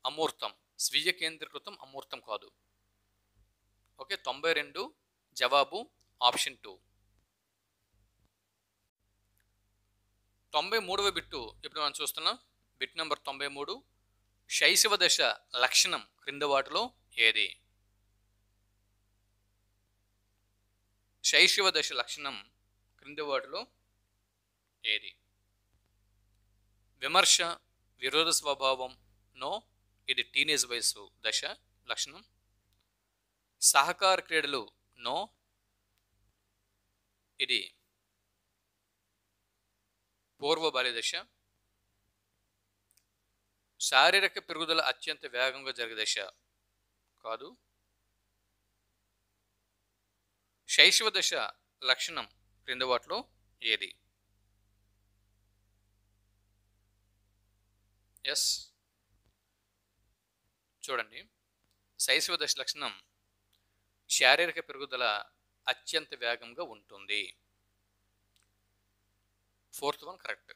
అమూర్తం. స్వీయ కేంద్రీకృతం అమూర్తం కాదు. ఓకే, 92 జవాబు ఆప్షన్ 2. 93వ బిట్టు ఇప్పుడు మనం చూస్తున్నాం. బిట్ నెంబర్ 93, శైశవ దశ లక్షణం క్రింద వాటిలో ఏది? శైశవ దశ లక్షణం క్రింది వాటిలో ఏది? విమర్శ, విరోధ స్వభావం నో, ఇది టీనేజ్ వయసు దశ లక్షణం. సహకార క్రీడలు నో, ఇది పూర్వ బాల్య దశ. శారీరక పెరుగుదల అత్యంత వేగంగా జరిగే దశ కాదు. శైశవ దశ లక్షణం క్రింద వాటిలో ఏది? ఎస్, చూడండి, శైశవ దశ లక్షణం శారీరక పెరుగుదల అత్యంత వేగంగా ఉంటుంది. 4th one correct.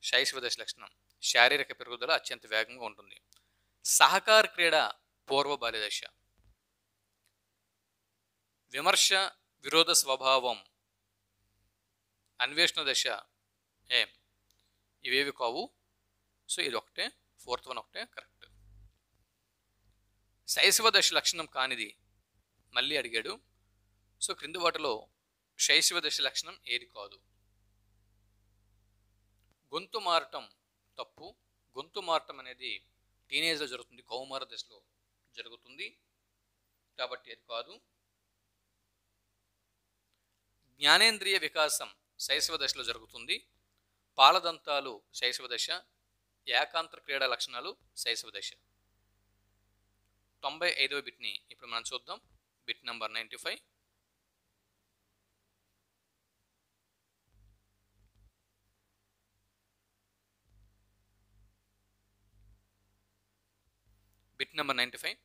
శైశవ దశ లక్షణం శారీరక పెరుగుదల అత్యంత వేగంగా ఉంటుంది. సహకార క్రీడ పూర్వ బాల్య దశ. విమర్శ, విరోధ స్వభావం అన్వేషణ దశ ఏం, ఇవేవి కావు. సో ఇది ఒకటే, ఫోర్త్ వన్ ఒకటే కరెక్ట్. శైశవ దశ లక్షణం కానిది మళ్ళీ అడిగాడు. సో క్రింది వాటిలో శైశవ దశ లక్షణం ఏది కాదు? గొంతు మారటం తప్పు. గొంతు మారటం అనేది టీనేజ్లో జరుగుతుంది, కౌమార దశలో జరుగుతుంది, కాబట్టి అది కాదు. జ్ఞానేంద్రియ వికాసం శైశవ దశలో జరుగుతుంది. పాలదంతాలు శైశవ దశ. ఏకాంతర క్రీడా లక్షణాలు శైశవ దశ. 95వ బిట్ని ఇప్పుడు మనం చూద్దాం. Bit number 95. Bit number 95.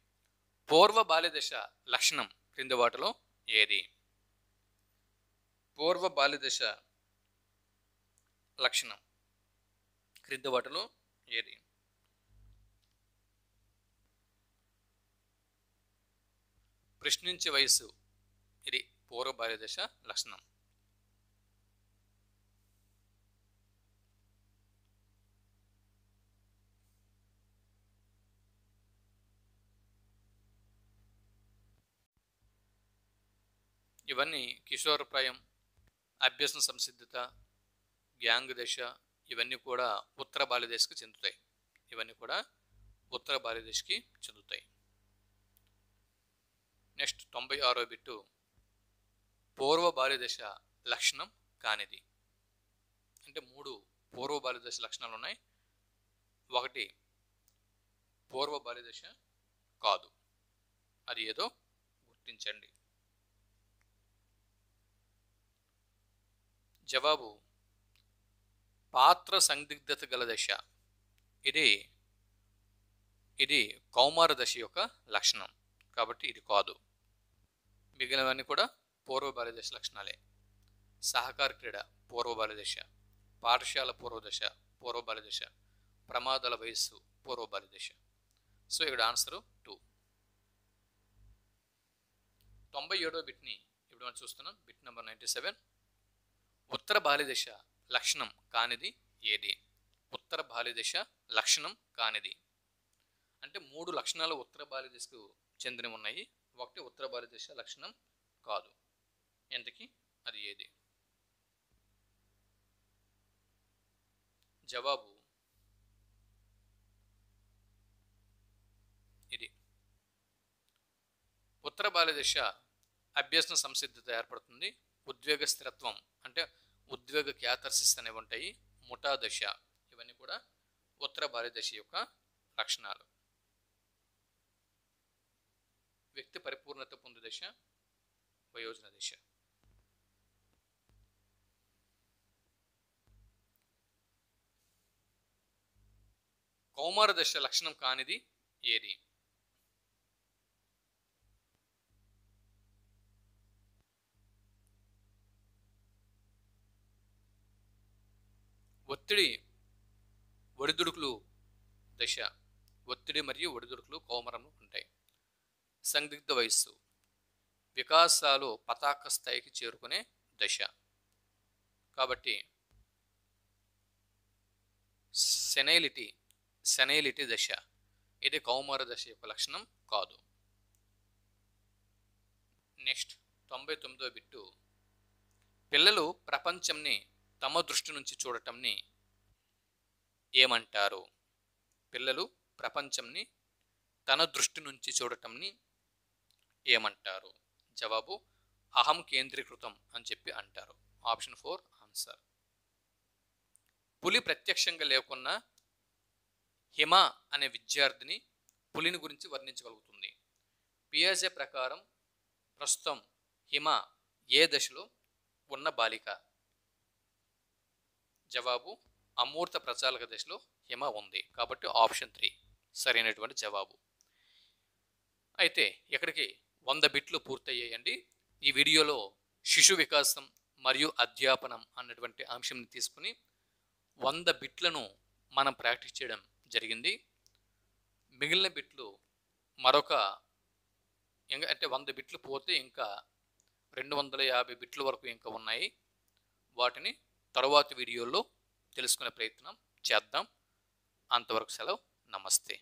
పూర్వ బాల్య దశ లక్షణం క్రింది వాటిలో ఏది? పూర్వ బాల్య దశ లక్షణం క్రింది వాటిలో ఏది? ప్రశ్నించే వయస్సు, ఇది పూర్వ బాల్య దశ లక్షణం. ఇవన్నీ కిషోరప్రాయం, అభ్యసన సంసిద్ధత, గ్యాంగ్ దశ, ఇవన్నీ కూడా ఉత్తర బాల్య దశకి చెందుతాయి. ఇవన్నీ కూడా ఉత్తర బాల్య దశకి చెందుతాయి. నెక్స్ట్ 96వ బిట్టు. పూర్వ బాల్య దశ లక్షణం కానిది. అంటే 3 పూర్వ బాల్య దశ లక్షణాలు ఉన్నాయి. 1 పూర్వ బాల్య దశ కాదు. అది ఏదో గుర్తించండి. జవాబు పాత్ర సందిగ్ధత గల దశ. ఇది కౌమార దశ యొక్క లక్షణం, కాబట్టి ఇది కాదు. మిగిలినవన్నీ కూడా పూర్వ బాల్య దశ లక్షణాలే. సహకార క్రీడ పూర్వ బాల్య దశ, పాఠశాల పూర్వ దశ పూర్వ బాల్య దశ, ప్రమాదాల వయస్సు పూర్వ బాల్య దశ. సో ఇక్కడ ఆన్సరు 2. 97వ బిట్ని ఇప్పుడు మనం చూస్తున్నాం. Bit number 97. ఉత్తర బాల్య దశ లక్షణం కానిది ఏది? ఉత్తర బాల్య దశ లక్షణం కానిది అంటే 3 లక్షణాలు ఉత్తర బాల్య దశకు చెందినవి ఉన్నాయి. 1 ఉత్తర బాల్య దశ లక్షణం కాదు. ఎంతకి అది ఏది? జవాబు ఇది. ఉత్తర బాల్య దశ అభ్యసన సంసిద్ధత ఏర్పడుతుంది. ఉద్వేగ స్థిరత్వం అంటే ఉద్వేగ క్యాథర్సిస్ అనేవి ఉంటాయి. ముఠా దశ, ఇవన్నీ కూడా ఉత్తర బాల్య దశ యొక్క లక్షణాలు. వ్యక్తి పరిపూర్ణత పొందు దశ వయోజన దశ. కౌమార దశ లక్షణం కానిది ఏది? ఒత్తిడి ఒడిదుడుకులు దశ. ఒత్తిడి మరియు ఒడిదుడుకులు కౌమారంలో ఉంటాయి. సందిగ్ధ వయస్సు వికాసాలు పతాక స్థాయికి చేరుకునే దశ, కాబట్టి సెనైలిటీ దశ, ఇది కౌమార దశ యొక్క లక్షణం కాదు. నెక్స్ట్ 99వ బిట్టు. పిల్లలు ప్రపంచంని తమ దృష్టి నుంచి చూడటంని ఏమంటారు? పిల్లలు ప్రపంచంని తన దృష్టి నుంచి చూడటంని ఏమంటారు? జవాబు అహం కేంద్రీకృతం అని చెప్పి అంటారు. Option 4 answer. పులి ప్రత్యక్షంగా లేకున్నా హిమ అనే విద్యార్థిని పులిని గురించి వర్ణించగలుగుతుంది. పియాజే ప్రకారం ప్రస్తుతం హిమ ఏ దశలో ఉన్న బాలిక? జవాబు అమూర్త ప్రచాలక దశలో హిమ ఉంది, కాబట్టి ఆప్షన్ 3 సరైనటువంటి జవాబు. అయితే ఇక్కడికి 100 బిట్లు పూర్తయ్యాయండి. ఈ వీడియోలో శిశు వికాసం మరియు అధ్యాపనం అన్నటువంటి అంశంని తీసుకుని 100 బిట్లను మనం ప్రాక్టీస్ చేయడం జరిగింది. మిగిలిన బిట్లు మరొక అంటే 100 బిట్లు పోతే ఇంకా 250 బిట్ల వరకు ఇంకా ఉన్నాయి. వాటిని తరువాతి వీడియోలో తెలుసుకునే ప్రయత్నం చేద్దాం. అంతవరకు సెలవు. నమస్తే.